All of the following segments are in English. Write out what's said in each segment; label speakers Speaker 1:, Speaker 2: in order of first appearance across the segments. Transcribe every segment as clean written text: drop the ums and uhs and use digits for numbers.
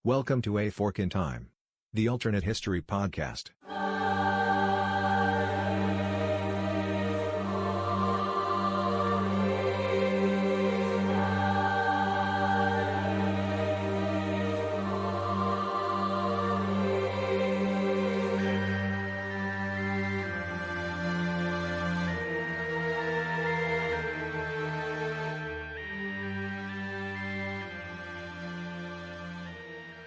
Speaker 1: Welcome to A Fork in Time, the alternate history podcast.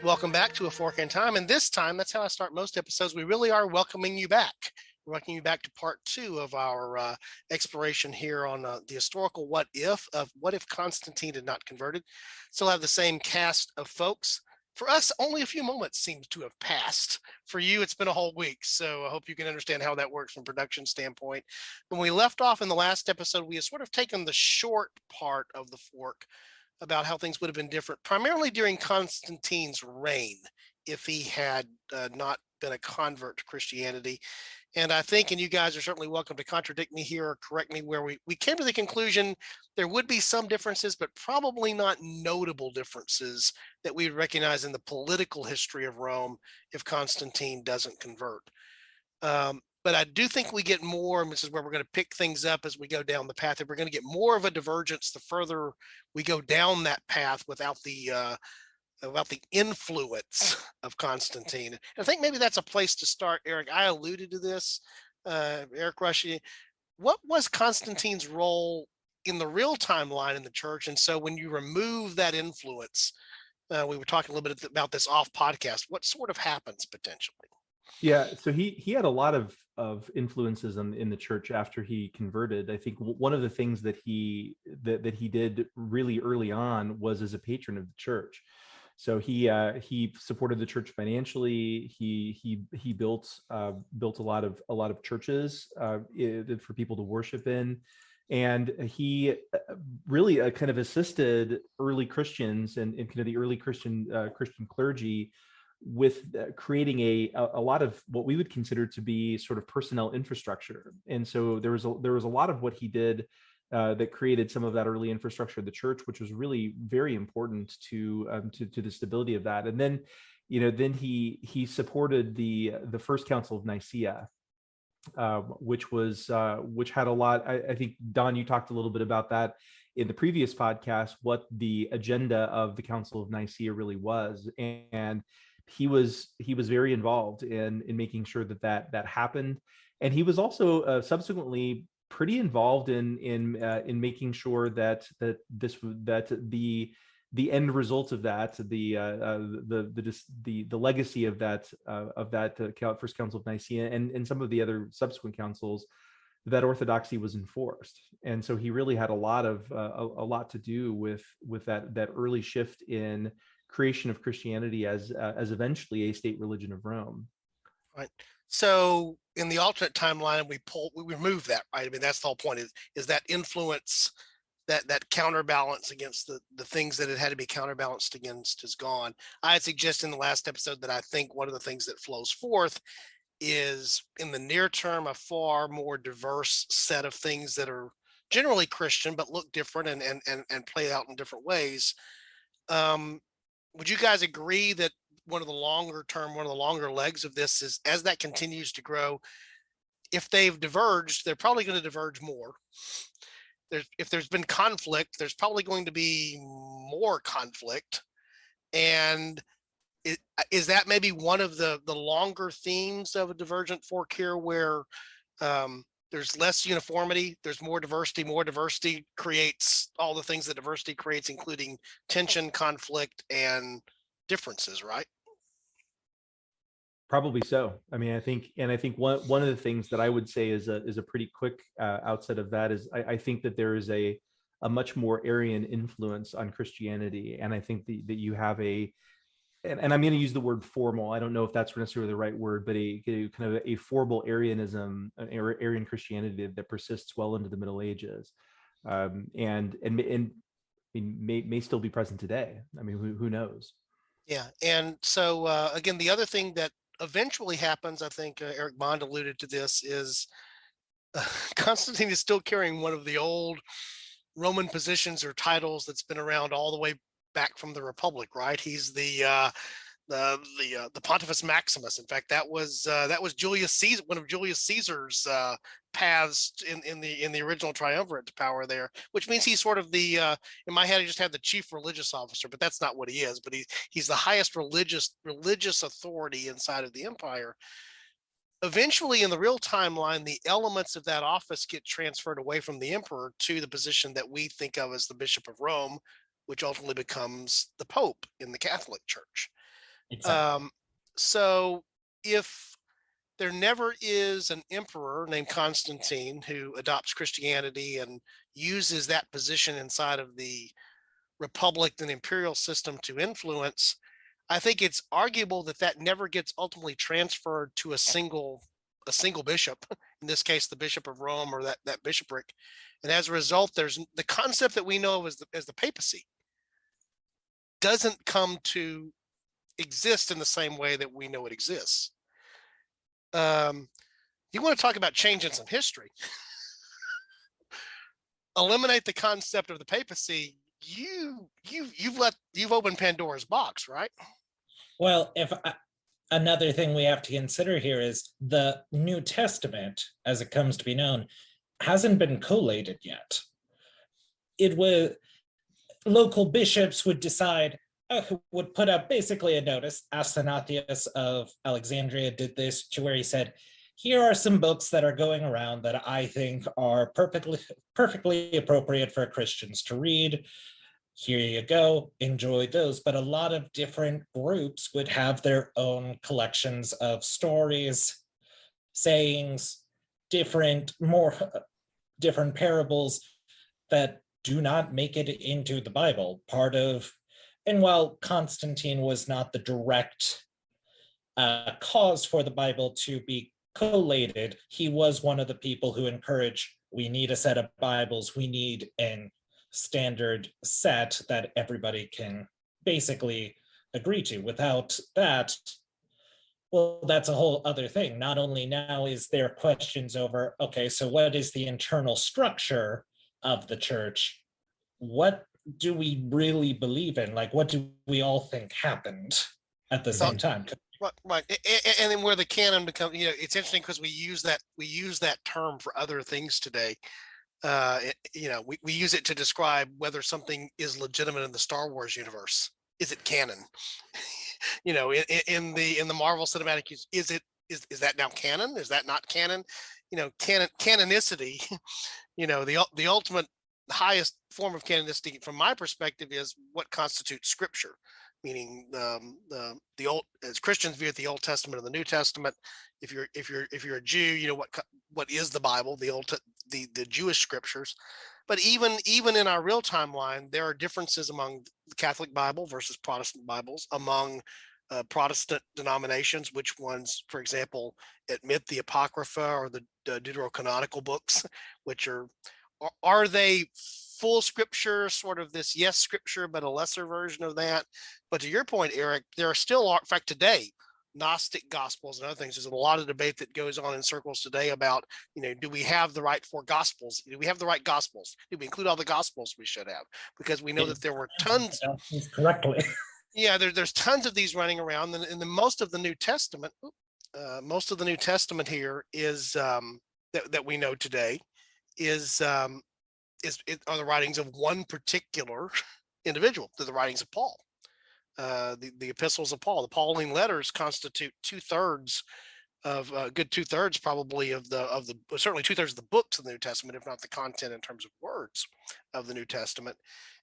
Speaker 2: Welcome back to A Fork in Time, and this time, that's how I start most episodes, we really are welcoming you back. We're welcoming you back to part 2 of our exploration here on the historical what if Constantine had not converted. Still have the same cast of folks. For us, only a few moments seems to have passed. For you, it's been a whole week, so I hope you can understand how that works from a production standpoint. When we left off in the last episode, we had sort of taken the short part of the fork about how things would have been different, primarily during Constantine's reign, if he had not been a convert to Christianity. And I think, and you guys are certainly welcome to contradict me here or correct me, where we came to the conclusion there would be some differences, but probably not notable differences that we would recognize in the political history of Rome if Constantine doesn't convert. But I do think we get more, and this is where we're going to pick things up as we go down the path. If we're going to get more of a divergence the further we go down that path without the influence of Constantine. And I think maybe that's a place to start, Eric. I alluded to this, Eric Rushy. What was Constantine's role in the real timeline in the church? And so when you remove that influence, we were talking a little bit about this off podcast, what sort of happens potentially?
Speaker 3: Yeah, so he had a lot of influences in the church after he converted. I think one of the things that he did really early on was as a patron of the church. So he supported the church financially. He built a lot of churches for people to worship in, and he really kind of assisted early Christians and kind of the early Christian clergy with creating a lot of what we would consider to be sort of personnel infrastructure. And so there was a lot of what he did that created some of that early infrastructure of the church, which was really very important to the stability of that. And then, then he supported the First Council of Nicaea, which had a lot. I think, Don, you talked a little bit about that in the previous podcast, what the agenda of the Council of Nicaea really was. And he was very involved in making sure that happened, and he was also subsequently pretty involved in making sure that the end result of that, the legacy of that First Council of Nicaea and some of the other subsequent councils, that orthodoxy was enforced. And so he really had a lot to do with that early shift in creation of Christianity as eventually a state religion of Rome.
Speaker 2: Right. So in the alternate timeline, we remove that, right? I mean, that's the whole point, is that influence, that counterbalance against the things that it had to be counterbalanced against is gone. I had suggested in the last episode that I think one of the things that flows forth is, in the near term, a far more diverse set of things that are generally Christian but look different and play out in different ways. Would you guys agree that one of the longer legs of this is, as that continues to grow, if they've diverged, they're probably going to diverge more. If there's been conflict, there's probably going to be more conflict. And is that maybe one of the longer themes of a divergent fork here, where there's less uniformity, there's more diversity. More diversity creates all the things that diversity creates, including tension, conflict, and differences, right?
Speaker 3: Probably so. I mean, I think one of the things that I would say is a pretty quick outset of that is I think that there is a much more Arian influence on Christianity, and I think that you have and I'm going to use the word formal. I don't know if that's necessarily the right word, but a kind of a formal Arianism, Arian Christianity that persists well into the Middle Ages, and may still be present today. I mean, who knows?
Speaker 2: Yeah, and so again, the other thing that eventually happens, I think Eric Bond alluded to this, is Constantine is still carrying one of the old Roman positions or titles that's been around all the way back from the Republic, right? He's the the Pontifex Maximus. In fact, that was Julius Caesar, one of Julius Caesar's paths in the original triumvirate to power there, which means he's sort of the in my head I just had the chief religious officer, but that's not what he is. But he's the highest religious authority inside of the empire. Eventually, in the real timeline, the elements of that office get transferred away from the emperor to the position that we think of as the Bishop of Rome, which ultimately becomes the Pope in the Catholic Church.
Speaker 4: Exactly.
Speaker 2: So if there never is an emperor named Constantine who adopts Christianity and uses that position inside of the republic and imperial system to influence, I think it's arguable that never gets ultimately transferred to a single bishop, in this case, the Bishop of Rome or that bishopric. And as a result, there's the concept that we know of as the papacy doesn't come to exist in the same way that we know it exists. You want to talk about changing some history? Eliminate the concept of the papacy. You've opened Pandora's box, right?
Speaker 4: Well, another thing we have to consider here is the New Testament, as it comes to be known, hasn't been collated yet. It was local bishops would decide, would put up basically a notice. Athanasius of Alexandria did this, to where he said, here are some books that are going around that I think are perfectly appropriate for Christians to read. Here you go, enjoy those. But a lot of different groups would have their own collections of stories, sayings, different parables that do not make it into the Bible. And while Constantine was not the direct cause for the Bible to be collated, he was one of the people who encouraged, we need a set of Bibles, we need an standard set that everybody can basically agree to. Without that, well, that's a whole other thing. Not only now is there questions over, okay, so what is the internal structure of the church? What do we really believe in? Like, what do we all think happened at the same time?
Speaker 2: Right. And then where the canon becomes, it's interesting because we use that term for other things today. We use it to describe whether something is legitimate in the Star Wars universe. Is it canon? In the Marvel Cinematic Universe, is that now canon? Is that not canon? Canonicity. The ultimate highest form of canonicity, from my perspective, is what constitutes Scripture. Meaning the old, as Christians view it, the Old Testament and the New Testament. If you're a Jew, what is the Bible, the Jewish scriptures. But even in our real timeline, there are differences among the Catholic Bible versus Protestant Bibles, among Protestant denominations, which ones, for example, admit the Apocrypha or the deuterocanonical books, which are they full scripture, sort of this yes scripture, but a lesser version of that. But to your point, Eric, there are still, in fact, today, Gnostic gospels and other things. There's a lot of debate that goes on in circles today about, do we have the right four gospels? Do we have the right gospels? Do we include all the gospels we should have? Because we know that there were tons.
Speaker 4: Correctly.
Speaker 2: Yeah, there's tons of these running around, and most of the New Testament, here is that we know today are the writings of one particular individual. They're the writings of Paul, the epistles of Paul. The Pauline letters constitute good 2/3 probably certainly 2/3 of the books of the New Testament, if not the content in terms of words of the New Testament.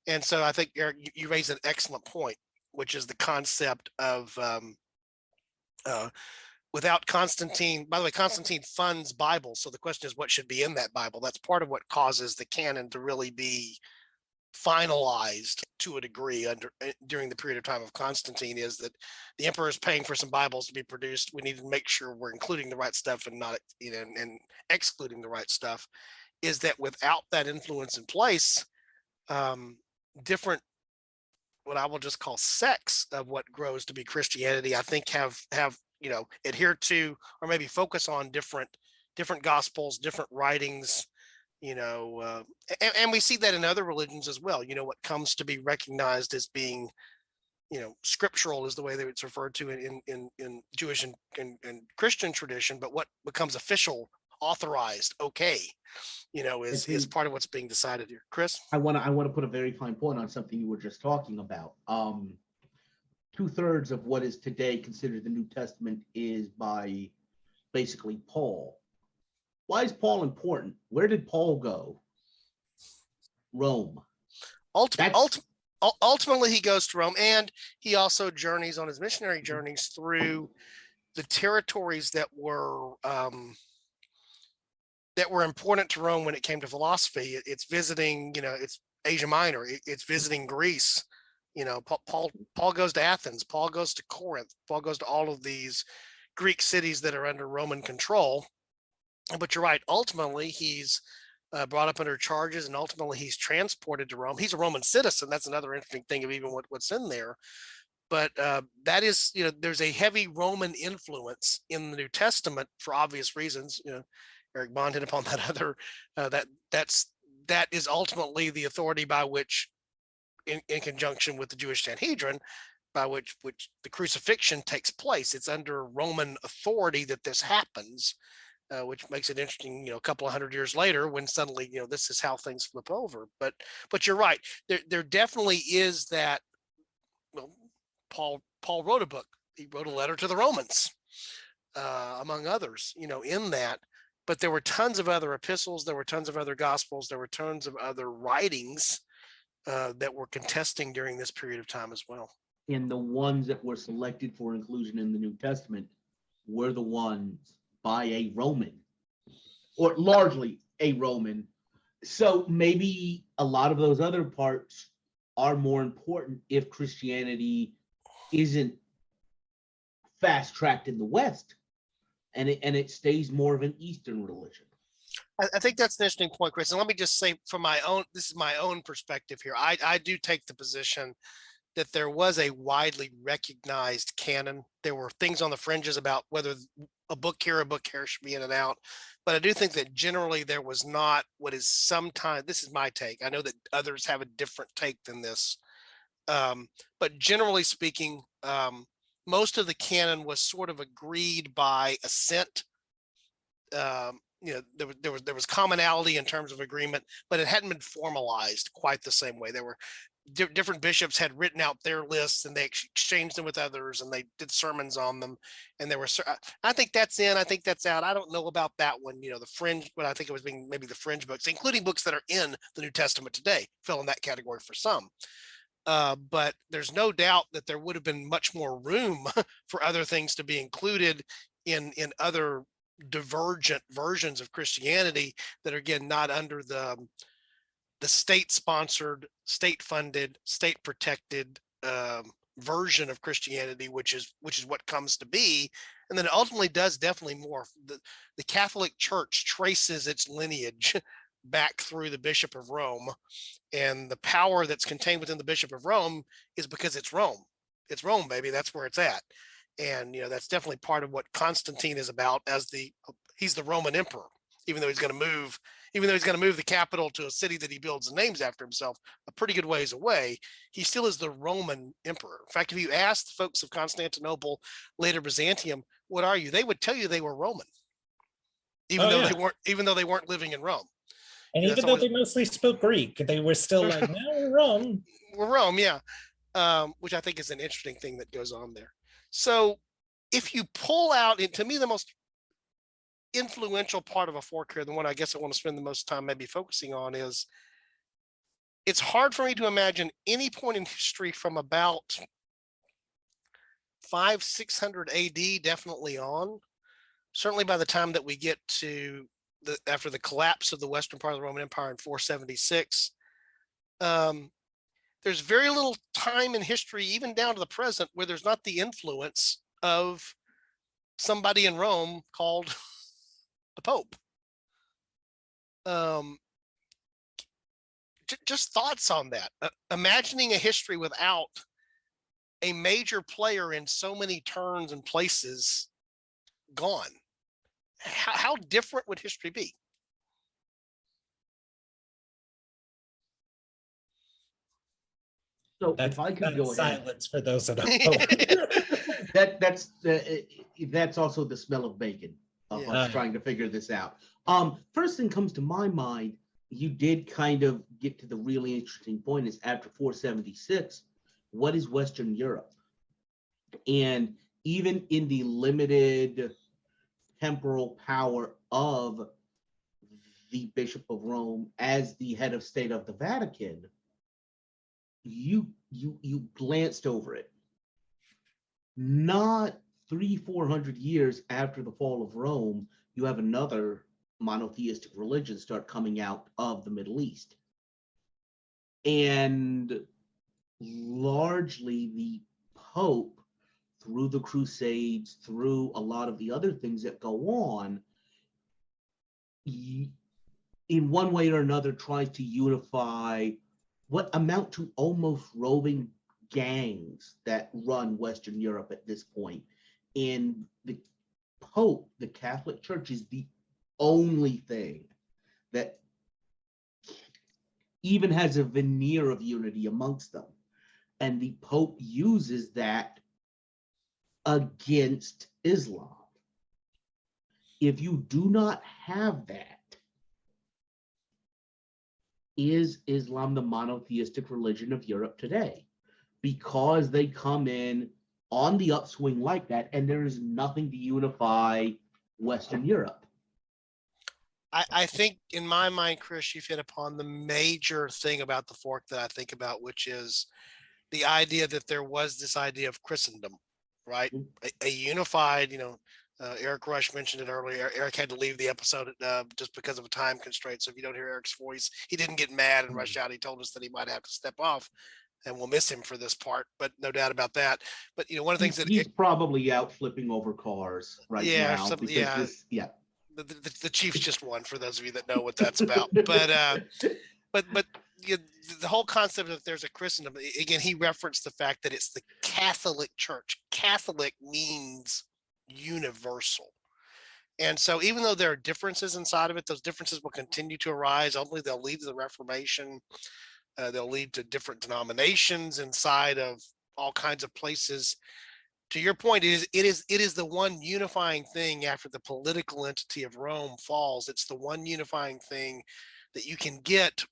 Speaker 2: And so I think, Eric, you raise an excellent point, which is the concept of without Constantine. By the way, Constantine funds Bibles. So the question is, what should be in that Bible? That's part of what causes the canon to really be finalized to a degree during the period of time of Constantine, is that the emperor is paying for some Bibles to be produced. We need to make sure we're including the right stuff and not, and excluding the right stuff. Is that without that influence in place, different, what I will just call sects of what grows to be Christianity, I think have adhere to, or maybe focus on different gospels, different writings, and we see that in other religions as well. What comes to be recognized as being scriptural is the way that it's referred to in Jewish and Christian tradition, but what becomes official, authorized, okay, is part of what's being decided here. Chris?
Speaker 5: I want to put a very fine point on something you were just talking about. 2/3 of what is today considered the New Testament is by basically Paul. Why is Paul important? Where did Paul go? Rome.
Speaker 2: Ultimately, he goes to Rome, and he also journeys on his missionary journeys through the territories that were important to Rome when it came to philosophy. It's visiting, it's Asia Minor. It's visiting Greece. Paul goes to Athens. Paul goes to Corinth. Paul goes to all of these Greek cities that are under Roman control. But you're right. Ultimately, he's brought up under charges, and ultimately he's transported to Rome. He's a Roman citizen. That's another interesting thing of even what's in there. But that is, there's a heavy Roman influence in the New Testament for obvious reasons. Eric Bond hit upon that other that is ultimately the authority by which, in conjunction with the Jewish Sanhedrin, by which the crucifixion takes place. It's under Roman authority that this happens. Which makes it interesting, a couple of hundred years later when suddenly, this is how things flip over. But you're right. There definitely is that. Well, Paul wrote a book. He wrote a letter to the Romans, among others, in that. But there were tons of other epistles. There were tons of other gospels. There were tons of other writings that were contesting during this period of time as well.
Speaker 5: And the ones that were selected for inclusion in the New Testament were the ones by a Roman, or largely a Roman. So maybe a lot of those other parts are more important if Christianity isn't fast-tracked in the West, and it stays more of an Eastern religion.
Speaker 2: I think that's an interesting point, Chris. And let me just say, this is my own perspective here. I do take the position that there was a widely recognized canon. There were things on the fringes about whether a book here should be in and out. But I do think that generally there was not what is sometimes, this is my take. I know that others have a different take than this. But generally speaking, most of the canon was sort of agreed by assent. There was commonality in terms of agreement, but it hadn't been formalized quite the same way. There were different bishops had written out their lists, and they exchanged them with others, and they did sermons on them. And there were, I think that's in, I think that's out. I don't know about that one. The fringe, but I think it was being maybe the fringe books, including books that are in the New Testament today, fill in that category for some. But there's no doubt that there would have been much more room for other things to be included in other divergent versions of Christianity that are, again, not under the state-sponsored, state-funded, state-protected version of Christianity, which is what comes to be. And then it ultimately does definitely more. The Catholic Church traces its lineage back through the Bishop of Rome, and the power that's contained within the Bishop of Rome is because it's Rome. It's Rome, baby. That's where it's at. And that's definitely part of what Constantine is about, as he's the Roman emperor, even though he's going to move the capital to a city that he builds and names after himself a pretty good ways away. He still is the Roman emperor. In fact, if you ask the folks of Constantinople, later Byzantium, what are you? They would tell you they were Roman, even though they weren't living in Rome.
Speaker 4: And even though they mostly spoke Greek, they were still like, no, we're Rome. We're
Speaker 2: Rome, yeah. Which I think is an interesting thing that goes on there. So if you pull out, to me, the most influential part of a fork here, the one I guess I want to spend the most time maybe focusing on, is it's hard for me to imagine any point in history from about 500-600 AD definitely on, certainly by the time that we get to after the collapse of the western part of the Roman Empire in 476, there's very little time in history, even down to the present, where there's not the influence of somebody in Rome called the Pope. Just thoughts on that. Imagining a history without a major player in so many turns and places gone. How different would history be?
Speaker 5: So
Speaker 4: That's,
Speaker 5: if I could go
Speaker 4: that's
Speaker 5: ahead,
Speaker 4: silence for those at home.
Speaker 5: that's also the smell of bacon of
Speaker 2: Yeah.
Speaker 5: us trying to figure this out. First thing comes to my mind, you did kind of get to the really interesting point is after 476, what is Western Europe? And even in the limited temporal power of the Bishop of Rome as the head of state of the Vatican, you glanced over it. Not 300-400 years after the fall of Rome, you have another monotheistic religion start coming out of the Middle East. And largely the Pope, through the Crusades, through a lot of the other things that go on, in one way or another tries to unify what amount to almost roving gangs that run Western Europe at this point. And the Pope, the Catholic Church, is the only thing that even has a veneer of unity amongst them. And the Pope uses that against Islam. If you do not have that, is Islam the monotheistic religion of Europe today? Because they come in on the upswing like that, and there is nothing to unify Western Europe.
Speaker 2: I think in my mind, Chris, you've hit upon the major thing about the fork that I think about, which is the idea that there was this idea of Christendom, right? A unified, Eric Rush mentioned it earlier. Eric had to leave the episode just because of a time constraint. So if you don't hear Eric's voice, he didn't get mad and rush out. He told us that he might have to step off, and we'll miss him for this part, but no doubt about that. But one of the things that
Speaker 5: he's probably out flipping over cars right now. The
Speaker 2: Chiefs just won, for those of you that know what that's about. But the whole concept that there's a Christendom, again, he referenced the fact that it's the Catholic Church. Catholic means universal. And so even though there are differences inside of it, those differences will continue to arise. Ultimately, they'll lead to the Reformation. They'll lead to different denominations inside of all kinds of places. To your point, it is the one unifying thing after the political entity of Rome falls. It's the one unifying thing that you can get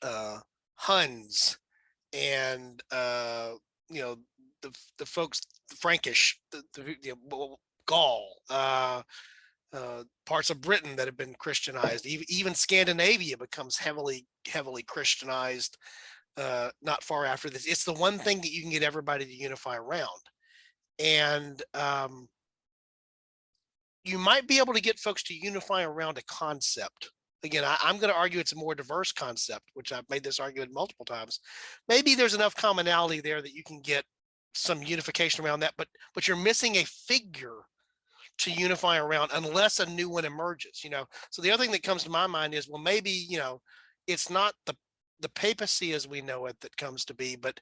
Speaker 2: Huns and the folks, the Frankish, the Gaul, parts of Britain that have been Christianized. Even Scandinavia becomes heavily Christianized not far after this. It's the one thing that you can get everybody to unify around. And you might be able to get folks to unify around a concept. Again, I'm going to argue it's a more diverse concept, which I've made this argument multiple times. Maybe there's enough commonality there that you can get some unification around that, but you're missing a figure to unify around unless a new one emerges. So the other thing that comes to my mind is, well, maybe it's not the papacy as we know it that comes to be, but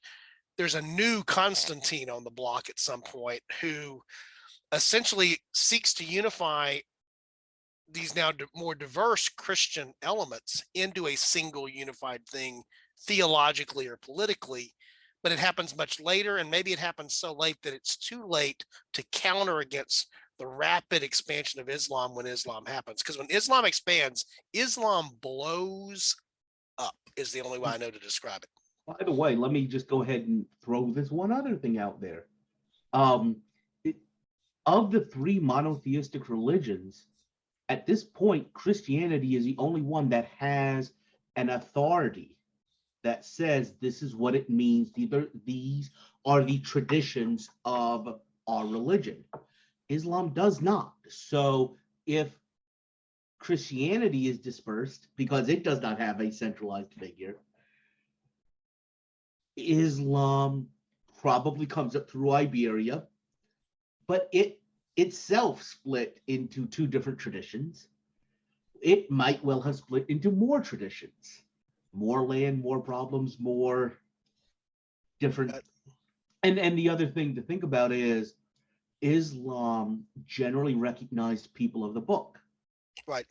Speaker 2: there's a new Constantine on the block at some point who essentially seeks to unify these now more diverse Christian elements into a single unified thing, theologically or politically. But it happens much later, and maybe it happens so late that it's too late to counter against the rapid expansion of Islam when Islam happens. Because when Islam expands, Islam blows up is the only way I know to describe it.
Speaker 5: By the way, let me just go ahead and throw this one other thing out there. Of the three monotheistic religions, at this point, Christianity is the only one that has an authority that says this is what it means. These are the traditions of our religion. Islam does not. So if Christianity is dispersed because it does not have a centralized figure, Islam probably comes up through Iberia, but it itself split into two different traditions. It might well have split into more traditions, more land, more problems, more different. And the other thing to think about is Islam generally recognized people of the book.
Speaker 2: Right.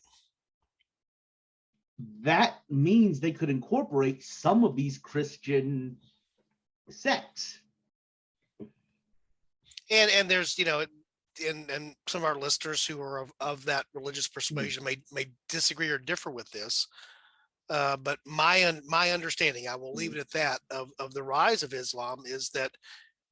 Speaker 5: That means they could incorporate some of these Christian sects.
Speaker 2: And there's, and some of our listeners who are of that religious persuasion may disagree or differ with this. But my understanding, I will leave it at that, of the rise of Islam is that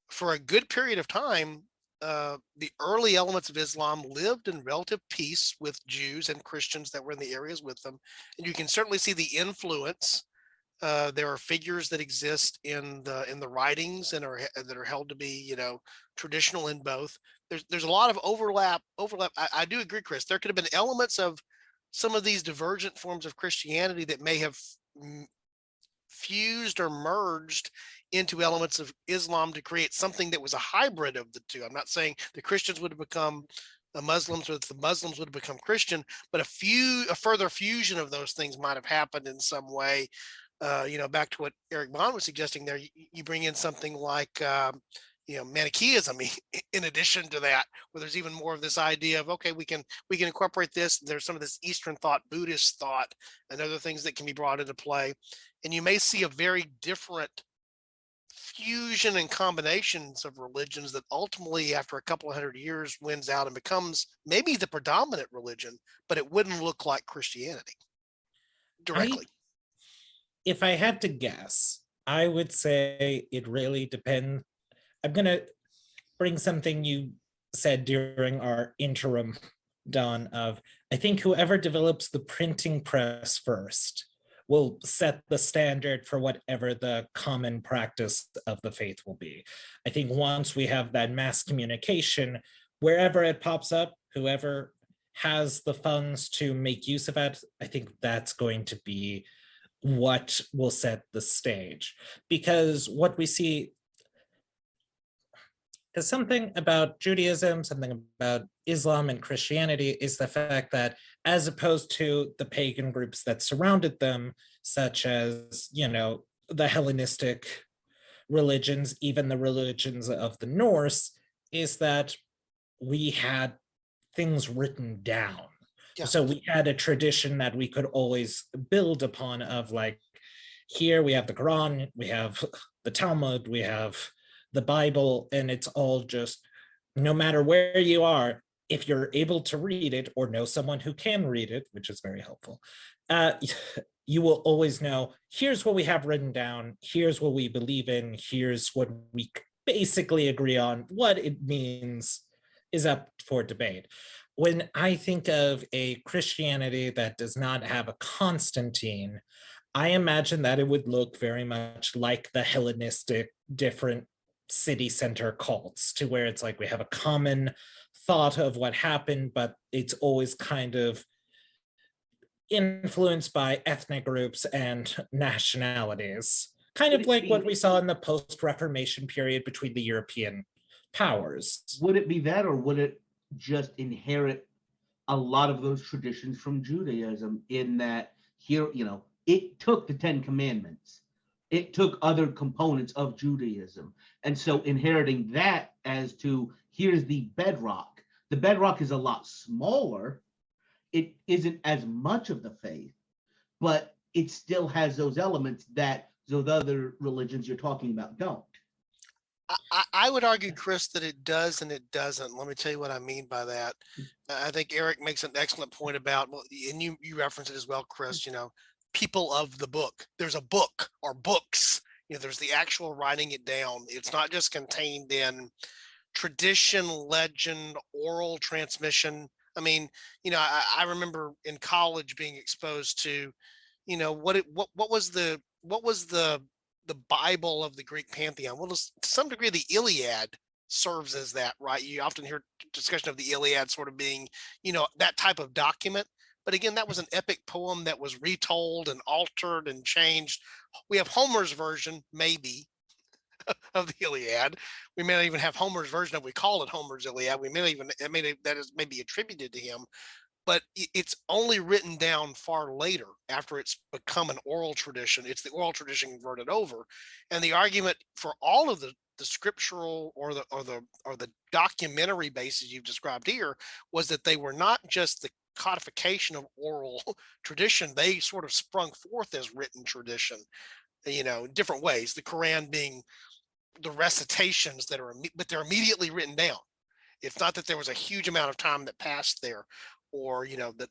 Speaker 2: for a good period of time, the early elements of Islam lived in relative peace with Jews and Christians that were in the areas with them. And you can certainly see the influence. There are figures that exist in the writings and that are held to be, traditional in both. There's a lot of overlap. I do agree, Chris. There could have been elements of some of these divergent forms of Christianity that may have fused or merged into elements of Islam to create something that was a hybrid of the two. I'm not saying the Christians would have become Muslims or the Muslims would have become Christian, but a further fusion of those things might have happened in some way. Back to what Eric Bond was suggesting there, you bring in something like, Manichaeism in addition to that, where there's even more of this idea of, okay, we can incorporate this. There's some of this Eastern thought, Buddhist thought, and other things that can be brought into play. And you may see a very different fusion and combinations of religions that ultimately, after a couple of hundred years, wins out and becomes maybe the predominant religion, but it wouldn't look like Christianity directly.
Speaker 4: If I had to guess, I would say it really depends. I'm going to bring something you said during our interim, Don, of I think whoever develops the printing press first will set the standard for whatever the common practice of the faith will be. I think once we have that mass communication, wherever it pops up, whoever has the funds to make use of it, I think that's going to be what will set the stage. Because what we see, because something about Judaism, something about Islam and Christianity is the fact that as opposed to the pagan groups that surrounded them, such as, the Hellenistic religions, even the religions of the Norse, is that we had things written down. Yeah. So we had a tradition that we could always build upon of, like, here we have the Quran, we have the Talmud, we have the Bible, and it's all just, no matter where you are, if you're able to read it or know someone who can read it, which is very helpful, you will always know, here's what we have written down, here's what we believe in, here's what we basically agree on. What it means is up for debate. When I think of a Christianity that does not have a Constantine, I imagine that it would look very much like the Hellenistic different city center cults, to where it's like we have a common thought of what happened, but it's always kind of influenced by ethnic groups and nationalities, kind of like what we saw in the post-Reformation period between the European powers.
Speaker 5: Would it be that, or would it just inherit a lot of those traditions from Judaism, in that here, it took the 10 Commandments, it took other components of Judaism, and so inheriting that as to, here's the bedrock. The bedrock is a lot smaller. It isn't as much of the faith, but it still has those elements that those other religions you're talking about don't.
Speaker 2: I would argue, Chris, that it does and it doesn't. Let me tell you what I mean by that. I think Eric makes an excellent point about, and you reference it as well, Chris, people of the book. There's a book or books, there's the actual writing it down. It's not just contained in tradition, legend, oral transmission. I mean, I remember in college being exposed to, what was the Bible of the Greek pantheon? Well, to some degree, the Iliad serves as that, right? You often hear discussion of the Iliad sort of being, that type of document. But again, that was an epic poem that was retold and altered and changed. We have Homer's version, maybe, of the Iliad. We may not even have Homer's version if we call it Homer's Iliad. We may even, that is maybe attributed to him. But it's only written down far later, after it's become an oral tradition. It's the oral tradition converted over, and the argument for all of the scriptural or the documentary bases you've described here was that they were not just the codification of oral tradition; they sort of sprung forth as written tradition, in different ways. The Quran being the recitations that are, but they're immediately written down. It's not that there was a huge amount of time that passed there, or, you know, that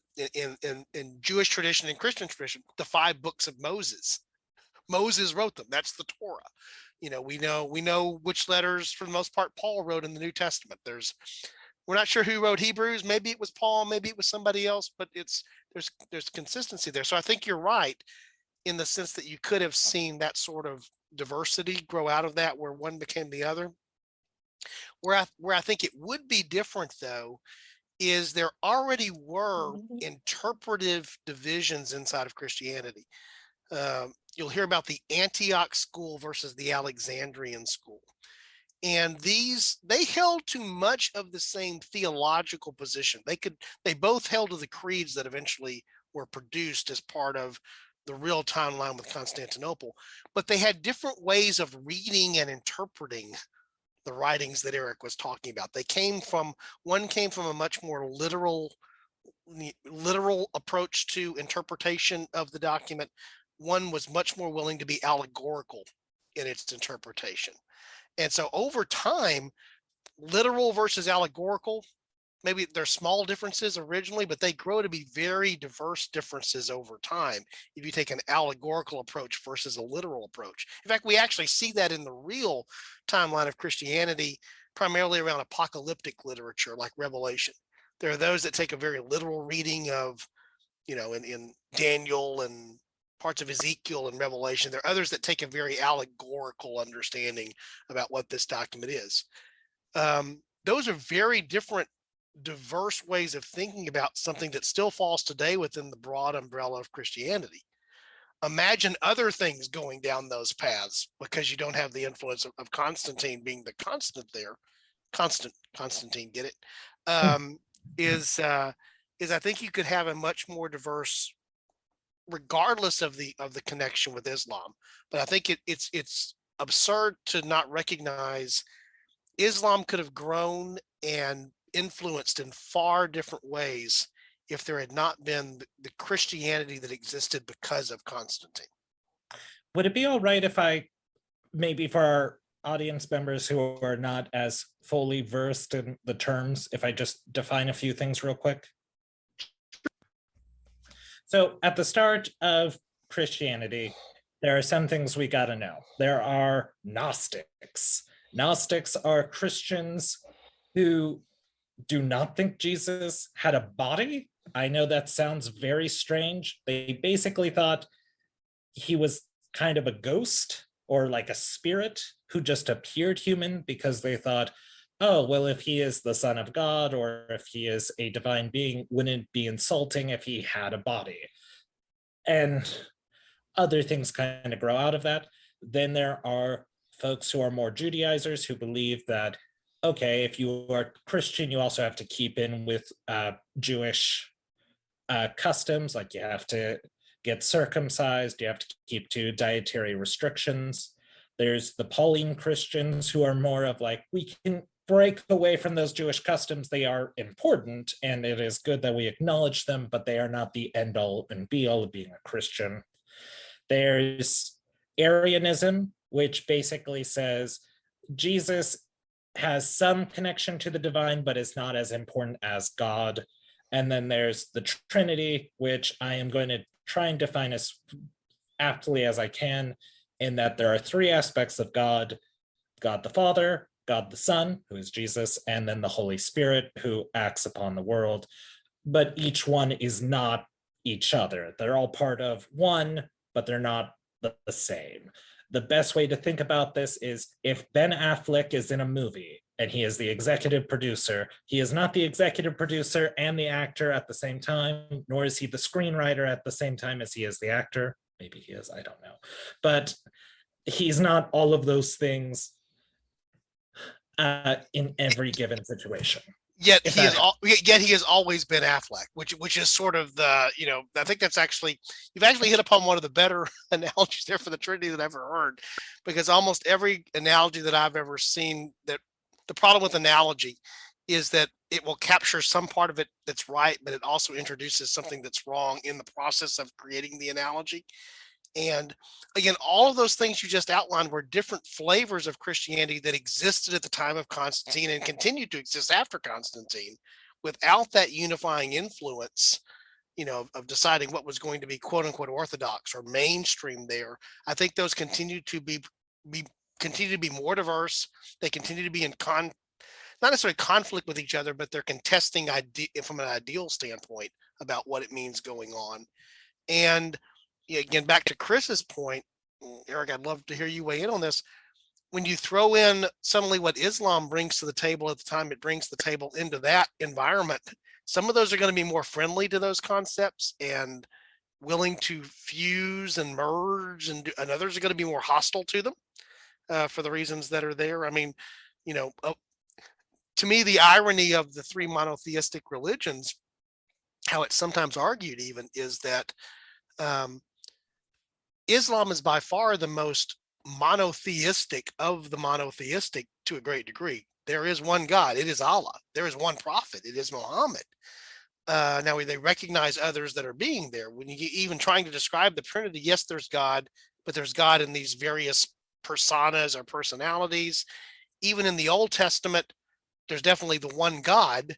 Speaker 2: in Jewish tradition and Christian tradition, the 5 books of Moses wrote them. That's the Torah. You know, we know which letters, for the most part, Paul wrote in the New Testament. We're not sure who wrote Hebrews. Maybe it was Paul, maybe it was somebody else, but there's consistency there. So I think you're right in the sense that you could have seen that sort of diversity grow out of that, where one became the other. Where I think it would be different, though, is there already were interpretive divisions inside of Christianity. You'll hear about the Antioch school versus the Alexandrian school. And they held to much of the same theological position. They both held to the creeds that eventually were produced as part of the real timeline with Constantinople, but they had different ways of reading and interpreting the writings that Eric was talking about. One came from a much more literal approach to interpretation of the document. One was much more willing to be allegorical in its interpretation. And so over time, literal versus allegorical, maybe there's small differences originally, but they grow to be very diverse differences over time if you take an allegorical approach versus a literal approach. In fact, we actually see that in the real timeline of Christianity, primarily around apocalyptic literature like Revelation. There are those that take a very literal reading of, you know, in Daniel and parts of Ezekiel and Revelation. There are others that take a very allegorical understanding about what this document is. Those are very different, diverse ways of thinking about something that still falls today within the broad umbrella of Christianity. Imagine other things going down those paths, because you don't have the influence of Constantine being the constant there. Constantine, get it? Is I think you could have a much more diverse, regardless of the connection with Islam. But I think it's absurd to not recognize Islam could have grown and influenced in far different ways if there had not been the Christianity that existed because of Constantine.
Speaker 4: Would it be all right if I, maybe for our audience members who are not as fully versed in the terms, if I just define a few things real quick? So at the start of Christianity, there are some things we got to know. There are Gnostics. Gnostics are Christians who do not think Jesus had a body. I know that sounds very strange. They basically thought he was kind of a ghost or like a spirit who just appeared human, because they thought, oh, well, if he is the Son of God or if he is a divine being, wouldn't it be insulting if he had a body? And other things kind of grow out of that. Then there are folks who are more Judaizers who believe that, okay, if you are Christian, you also have to keep in with Jewish customs, like you have to get circumcised, you have to keep to dietary restrictions. There's the Pauline Christians who are more of like, we can break away from those Jewish customs. They are important and it is good that we acknowledge them, but they are not the end all and be all of being a Christian. There's Arianism, which basically says Jesus has some connection to the divine, but is not as important as God. And then there's the Trinity, which I am going to try and define as aptly as I can, in that there are 3 aspects of God: God the Father, God the Son, who is Jesus, and then the Holy Spirit, who acts upon the world. But each one is not each other. They're all part of one, but they're not the same. The best way to think about this is, if Ben Affleck is in a movie and he is the executive producer, he is not the executive producer and the actor at the same time, nor is he the screenwriter at the same time as he is the actor. Maybe he is, I don't know. But he's not all of those things in every given situation.
Speaker 2: Yet he has always been Affleck, which is sort of the, you know, I think that's actually, you've actually hit upon one of the better analogies there for the Trinity that I've ever heard, because almost every analogy that I've ever seen, that the problem with analogy is that it will capture some part of it that's right, but it also introduces something that's wrong in the process of creating the analogy. And again, all of those things you just outlined were different flavors of Christianity that existed at the time of Constantine and continued to exist after Constantine without that unifying influence, of deciding what was going to be quote unquote orthodox or mainstream there. I think those continue to be more diverse. They continue to be in not necessarily conflict with each other, but they're contesting from an ideal standpoint about what it means going on. And again, back to Chris's point, Eric, I'd love to hear you weigh in on this. When you throw in suddenly what Islam brings to the table at the time it brings the table into that environment, some of those are going to be more friendly to those concepts and willing to fuse and merge, and others are going to be more hostile to them for the reasons that are there. I mean, to me, the irony of the three monotheistic religions, how it's sometimes argued even, is that Islam is by far the most monotheistic of the monotheistic to a great degree. There is one God. It is Allah. There is one prophet. It is Muhammad. Now, they recognize others that are being there. When you even trying to describe the Trinity, yes, there's God, but there's God in these various personas or personalities. Even in the Old Testament, there's definitely the one God,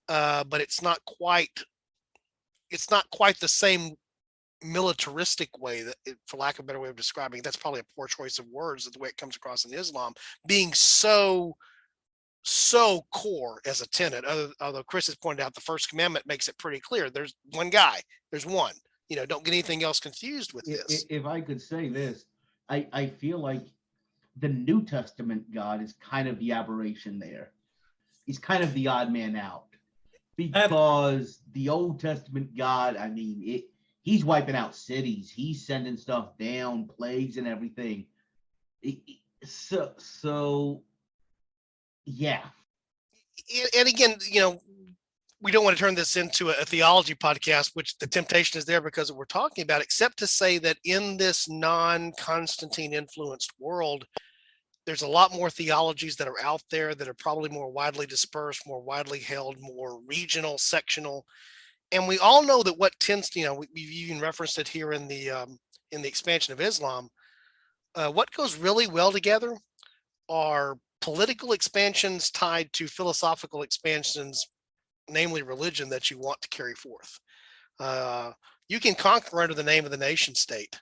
Speaker 2: but it's not quite the same militaristic way, that, for lack of a better way of describing it. That's probably a poor choice of words, the way it comes across in Islam, being so core as a tenet. Although Chris has pointed out the first commandment makes it pretty clear. There's one guy. There's one. Don't get anything else confused with this.
Speaker 5: If I could say this, I feel like the New Testament God is kind of the aberration there. He's kind of the odd man out, because the Old Testament God, I mean, he's wiping out cities. He's sending stuff down, plagues and everything. So yeah.
Speaker 2: And again, we don't want to turn this into a theology podcast, which the temptation is there because we're talking about, except to say that in this non-Constantine influenced world, there's a lot more theologies that are out there that are probably more widely dispersed, more widely held, more regional, sectional. And we all know that what tends to, we've even referenced it here in the expansion of Islam. What goes really well together are political expansions tied to philosophical expansions, namely religion, that you want to carry forth. You can conquer under the name of the nation state.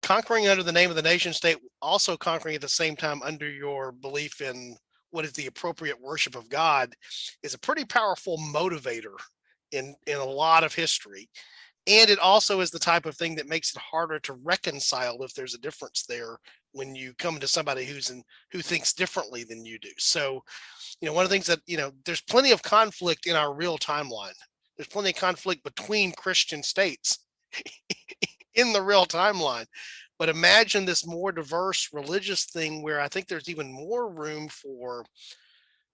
Speaker 2: Conquering under the name of the nation state, also conquering at the same time under your belief in what is the appropriate worship of God, is a pretty powerful motivator in a lot of history. And it also is the type of thing that makes it harder to reconcile if there's a difference there when you come to somebody who thinks differently than you do. So, one of the things that, there's plenty of conflict in our real timeline. There's plenty of conflict between Christian states in the real timeline. But imagine this more diverse religious thing where I think there's even more room for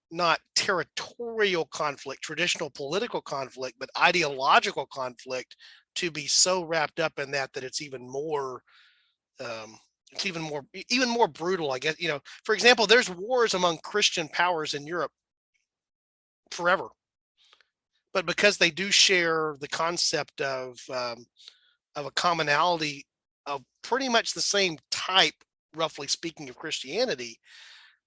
Speaker 2: not territorial conflict, traditional political conflict, but ideological conflict to be so wrapped up in that it's even more brutal, I guess. For example, there's wars among Christian powers in Europe forever, but because they do share the concept of a commonality of pretty much the same type, roughly speaking, of Christianity,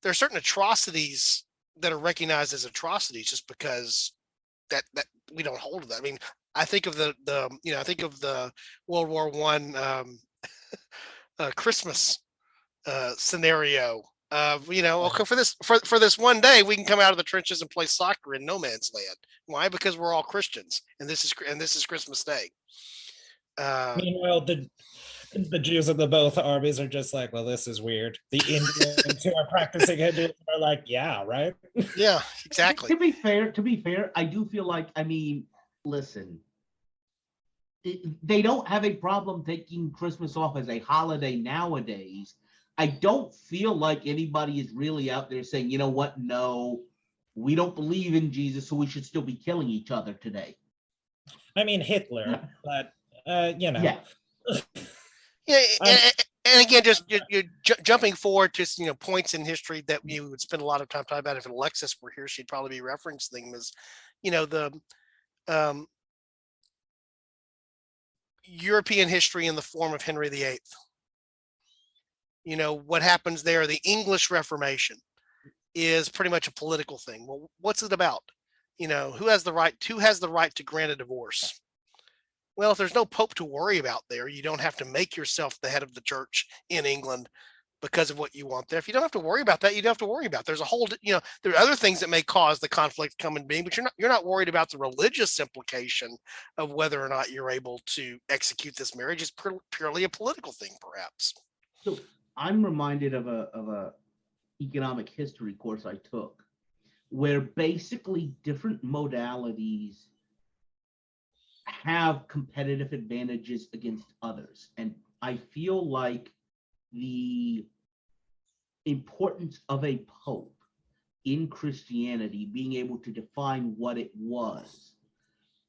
Speaker 2: there are certain atrocities that are recognized as atrocities just because that we don't hold that. I mean, I think of the World War I Christmas scenario of, okay, for this one day we can come out of the trenches and play soccer in no man's land. Why? Because we're all Christians, and this is Christmas Day.
Speaker 4: Meanwhile, the Jews of the both armies are just like, well, this is weird. The Indians who are practicing Hinduism are like, yeah, right?
Speaker 2: Yeah, exactly.
Speaker 5: To be fair, I do feel like, listen, they don't have a problem taking Christmas off as a holiday nowadays. I don't feel like anybody is really out there saying, you know what, no, we don't believe in Jesus, so we should still be killing each other today.
Speaker 4: I mean, Hitler, but,
Speaker 5: Yeah.
Speaker 2: Yeah, and again, just you're jumping forward to points in history that we would spend a lot of time talking about. If Alexis were here, she'd probably be referencing them as, European history in the form of Henry VIII. What happens there, the English Reformation is pretty much a political thing. Well, what's it about? Who has the right to grant a divorce? Well, if there's no pope to worry about there, you don't have to make yourself the head of the church in England because of what you want there. If you don't have to worry about that, you don't have to worry about. There's a whole, there are other things that may cause the conflict come in being, but you're not worried about the religious implication of whether or not you're able to execute this marriage. It's purely a political thing, perhaps.
Speaker 5: So I'm reminded of a economic history course I took, where basically different modalities have competitive advantages against others. And I feel like the importance of a pope in Christianity being able to define what it was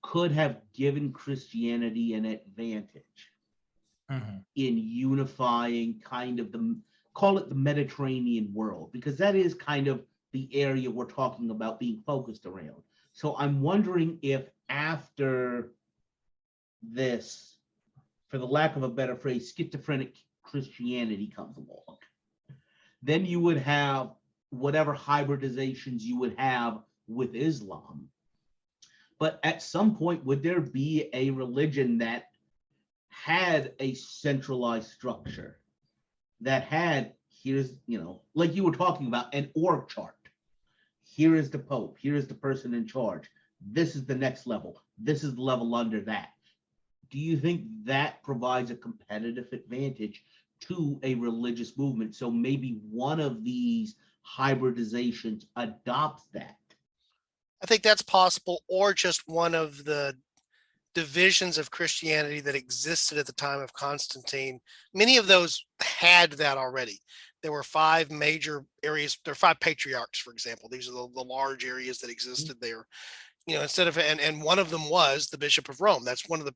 Speaker 5: could have given Christianity an advantage in unifying kind of call it the Mediterranean world, because that is kind of the area we're talking about being focused around. So I'm wondering if after this, for the lack of a better phrase, schizophrenic Christianity comes along, then you would have whatever hybridizations you would have with Islam. But at some point, would there be a religion that had a centralized structure, that had, here's, like you were talking about, an org chart? Here is the Pope. Here is the person in charge. This is the next level. This is the level under that. Do you think that provides a competitive advantage to a religious movement? So maybe one of these hybridizations adopts that.
Speaker 2: I think that's possible, or just one of the divisions of Christianity that existed at the time of Constantine. Many of those had that already. There were 5 major areas. There are 5 patriarchs, for example. These are the large areas that existed there. Instead of, and one of them was the Bishop of Rome. That's one of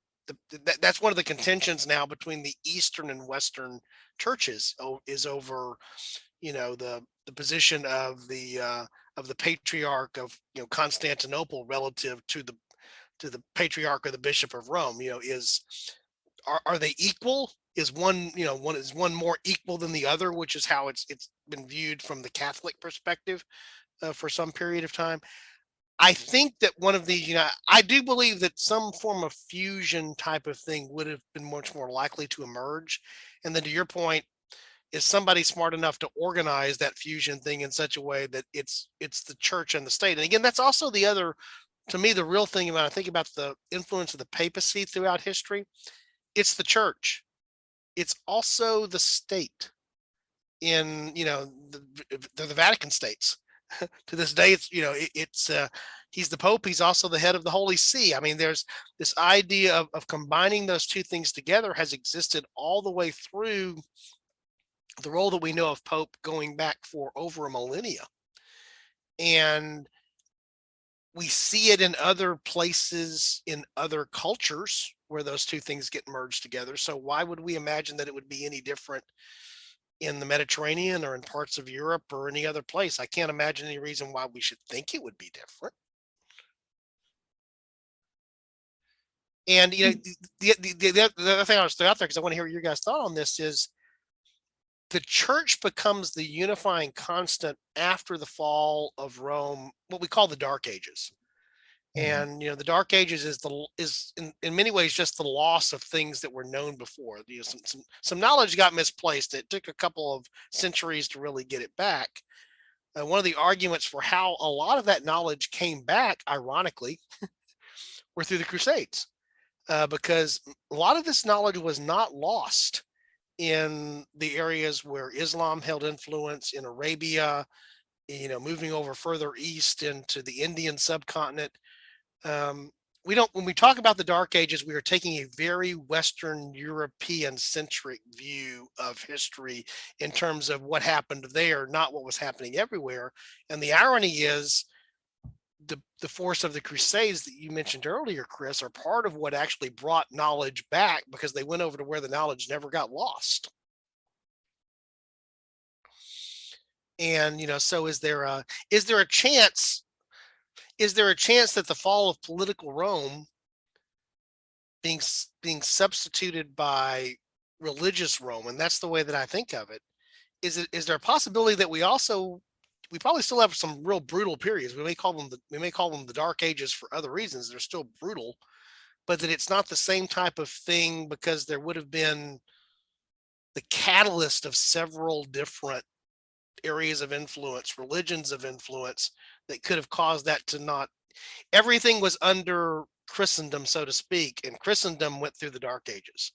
Speaker 2: that's one of the contentions now between the Eastern and Western churches, is over, the position of the patriarch of Constantinople relative to the patriarch or the Bishop of Rome. Are they equal? Is one more equal than the other, which is how it's been viewed from the Catholic perspective for some period of time. I think that one of these, I do believe that some form of fusion type of thing would have been much more likely to emerge. And then, to your point, is somebody smart enough to organize that fusion thing in such a way that it's the church and the state? And again, that's also the other, to me, the real thing about, I think about the influence of the papacy throughout history. It's the church. It's also the state in, the Vatican states. To this day, it's he's the Pope. He's also the head of the Holy See. I mean, there's this idea of combining those two things together has existed all the way through the role that we know of Pope going back for over a millennia. And we see it in other places, in other cultures, where those two things get merged together. So why would we imagine that it would be any different in the Mediterranean or in parts of Europe or any other place? I can't imagine any reason why we should think it would be different. And the other thing I was throw out there, because I want to hear your guys' thought on this, is the church becomes the unifying constant after the fall of Rome, what we call the Dark Ages. And the Dark Ages is in many ways just the loss of things that were known before. Some knowledge got misplaced. It took a couple of centuries to really get it back. One of the arguments for how a lot of that knowledge came back, ironically, were through the Crusades, because a lot of this knowledge was not lost in the areas where Islam held influence, in Arabia, moving over further east into the Indian subcontinent. When we talk about the Dark Ages, we are taking a very Western European centric view of history in terms of what happened there, not what was happening everywhere. And the irony is the force of the Crusades that you mentioned earlier, Chris, are part of what actually brought knowledge back, because they went over to where the knowledge never got lost. And, so is there a chance that the fall of political Rome being substituted by religious Rome, and that's the way that I think of it. Is there a possibility that we probably still have some real brutal periods? We may call them the Dark Ages for other reasons. They're still brutal, but that it's not the same type of thing because there would have been the catalyst of several different areas of influence, religions of influence, that could have caused that to not. Everything was under Christendom, so to speak, and Christendom went through the Dark Ages.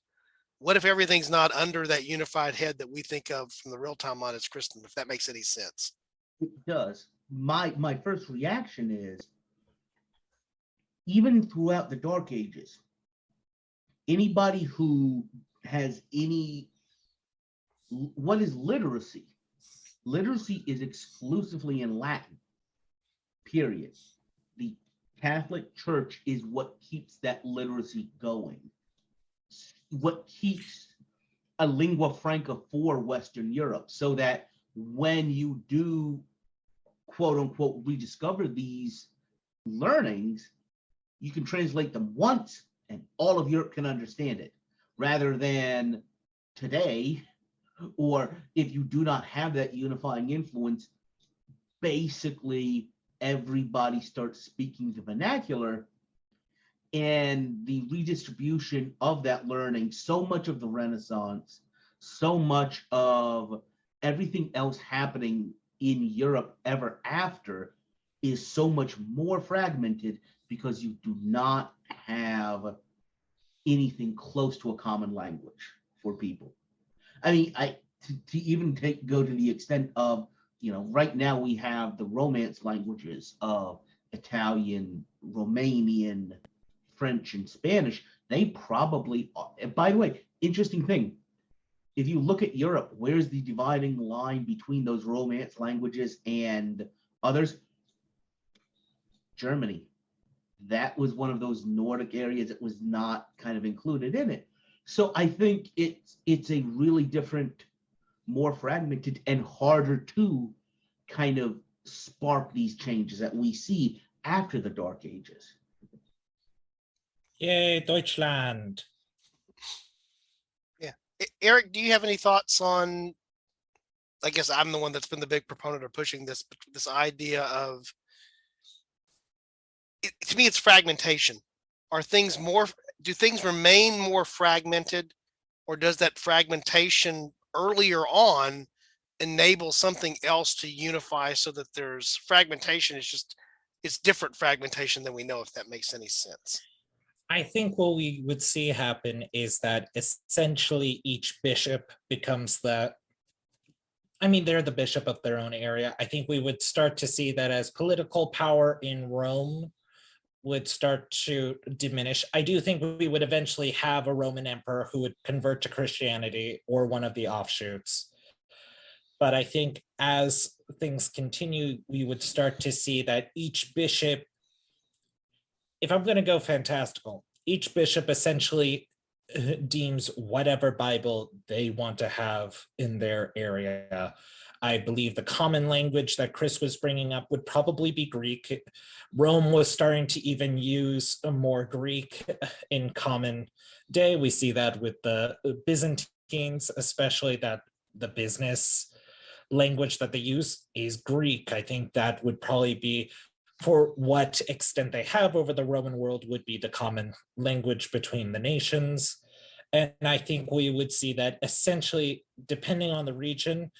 Speaker 2: What if everything's not under that unified head that we think of from the real timeline as Christendom, if that makes any sense?
Speaker 5: It does. My first reaction is, even throughout the Dark Ages, anybody who has what is literacy? Literacy is exclusively in Latin, period. The Catholic Church is what keeps that literacy going. What keeps a lingua franca for Western Europe, so that when you do, quote unquote, rediscover these learnings, you can translate them once and all of Europe can understand it, rather than today, or if you do not have that unifying influence, basically everybody starts speaking the vernacular, and the redistribution of that learning, so much of the Renaissance, so much of everything else happening in Europe ever after, is so much more fragmented because you do not have anything close to a common language for people. I mean, to even go to the extent of, right now we have the Romance languages of Italian, Romanian, French, and Spanish. They probably are. And by the way, interesting thing, if you look at Europe, where's the dividing line between those Romance languages and others? Germany. That was one of those Nordic areas that was not kind of included in it. So I think it's a really different, more fragmented, and harder to kind of spark these changes that we see after the Dark Ages.
Speaker 4: Yay, Deutschland.
Speaker 2: Yeah. Eric, do you have any thoughts on, I guess I'm the one that's been the big proponent of pushing this idea of, to me, it's fragmentation. Do things remain more fragmented, or does that fragmentation earlier on enable something else to unify, so that there's fragmentation? It's different fragmentation than we know, if that makes any sense.
Speaker 4: I think what we would see happen is that essentially each bishop becomes they're the bishop of their own area. I think we would start to see that as political power in Rome would start to diminish. I do think we would eventually have a Roman emperor who would convert to Christianity or one of the offshoots. But I think as things continue, we would start to see that each bishop, if I'm going to go fantastical, each bishop essentially deems whatever Bible they want to have in their area. I believe the common language that Chris was bringing up would probably be Greek. Rome was starting to even use more Greek in common day. We see that with the Byzantines, especially, that the business language that they use is Greek. I think that would probably be, for what extent they have over the Roman world, would be the common language between the nations. And I think we would see that essentially, depending on the region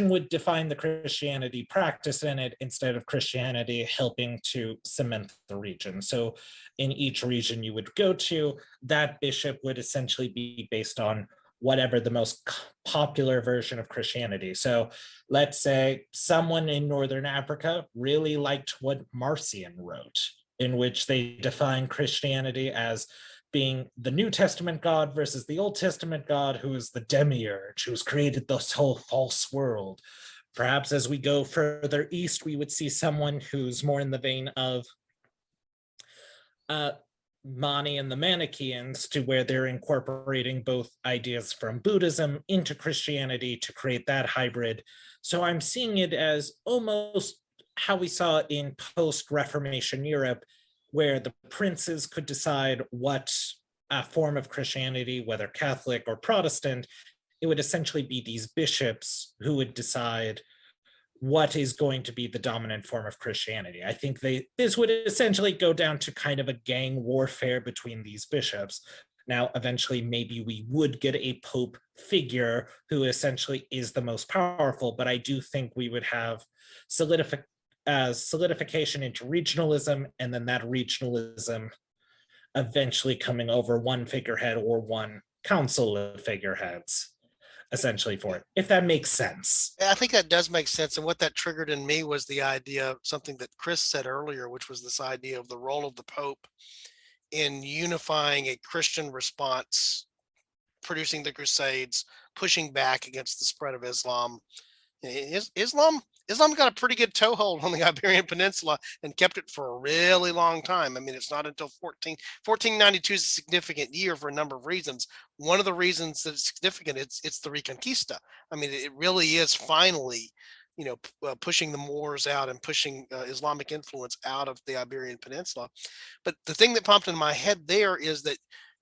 Speaker 4: would define the Christianity practice in it, instead of Christianity helping to cement the region. So in each region you would go to, that bishop would essentially be based on whatever the most popular version of Christianity. So let's say someone in Northern Africa really liked what Marcion wrote, in which they define Christianity as being the New Testament God versus the Old Testament God, who is the demiurge, who's created this whole false world. Perhaps as we go further east, we would see someone who's more in the vein of Mani and the Manichaeans, to where they're incorporating both ideas from Buddhism into Christianity to create that hybrid. So I'm seeing it as almost how we saw in post-Reformation Europe, where the princes could decide what form of Christianity, whether Catholic or Protestant, it would essentially be these bishops who would decide what is going to be the dominant form of Christianity. I think this would essentially go down to kind of a gang warfare between these bishops. Now, eventually, maybe we would get a pope figure who essentially is the most powerful, but I do think we would have solidification into regionalism, and then that regionalism eventually coming over one figurehead or one council of figureheads, essentially, for it, if that makes sense.
Speaker 2: I think that does make sense. And what that triggered in me was the idea of something that Chris said earlier, which was this idea of the role of the Pope in unifying a Christian response, producing the Crusades, pushing back against the spread of Islam. Islam got a pretty good toehold on the Iberian Peninsula and kept it for a really long time. I mean, it's not until 1492 is a significant year for a number of reasons. One of the reasons that it's significant, it's the Reconquista. I mean, it really is finally, pushing the Moors out and pushing Islamic influence out of the Iberian Peninsula. But the thing that popped in my head there is that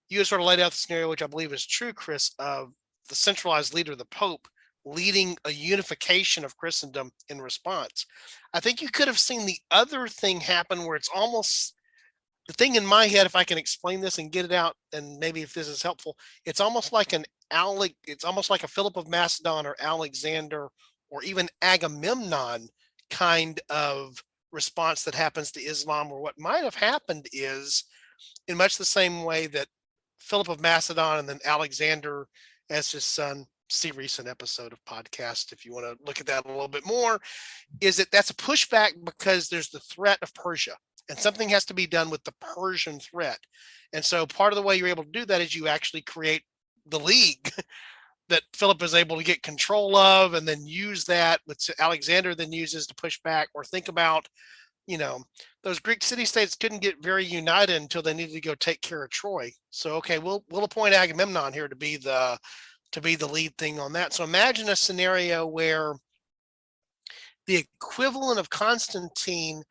Speaker 2: you sort of laid out the scenario, which I believe is true, Chris, of the centralized leader, the Pope, leading a unification of Christendom in response. I think you could have seen the other thing happen where it's almost the thing in my head, if I can explain this and get it out, and maybe if this is helpful, it's almost like a Philip of Macedon or Alexander or even Agamemnon kind of response that happens to Islam, or what might have happened is in much the same way that Philip of Macedon and then Alexander as his son, see recent episode of podcast if you want to look at that a little bit more, is that's a pushback because there's the threat of Persia and something has to be done with the Persian threat. And so part of the way you're able to do that is you actually create the league that Philip is able to get control of and then use that, which Alexander then uses to push back. Or think about, those Greek city-states couldn't get very united until they needed to go take care of Troy. So, okay, we'll appoint Agamemnon here to be the lead thing on that. So imagine a scenario where the equivalent of Constantine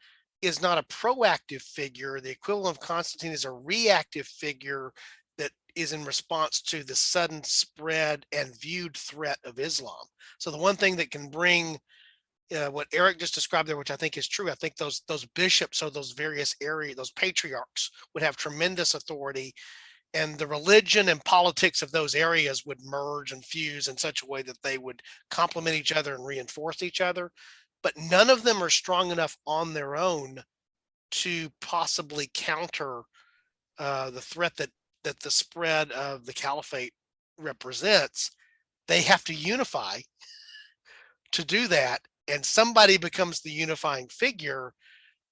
Speaker 2: is not a proactive figure. The equivalent of Constantine is a reactive figure that is in response to the sudden spread and viewed threat of Islam. So the one thing that can bring what Eric just described there, which I think is true, I think those bishops or those various areas, those patriarchs would have tremendous authority, and the religion and politics of those areas would merge and fuse in such a way that they would complement each other and reinforce each other. But none of them are strong enough on their own to possibly counter the threat that the spread of the caliphate represents. They have to unify to do that, and somebody becomes the unifying figure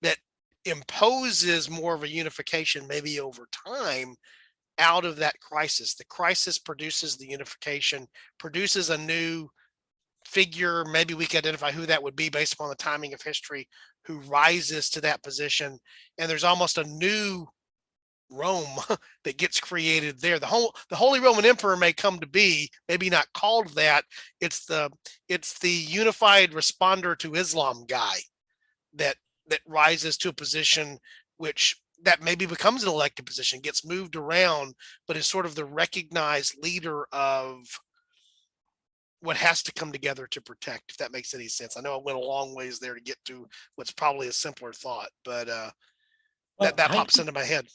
Speaker 2: that imposes more of a unification, maybe over time, out of that crisis. The crisis produces the unification, produces a new figure. Maybe we can identify who that would be based upon the timing of history, who rises to that position. And there's almost a new Rome that gets created there. The Holy Roman Emperor may come to be, maybe not called that. It's the unified responder to Islam guy that rises to a position which that maybe becomes an elected position, gets moved around, but is sort of the recognized leader of what has to come together to protect, if that makes any sense. I know I went a long ways there to get to what's probably a simpler thought, but that pops into my head.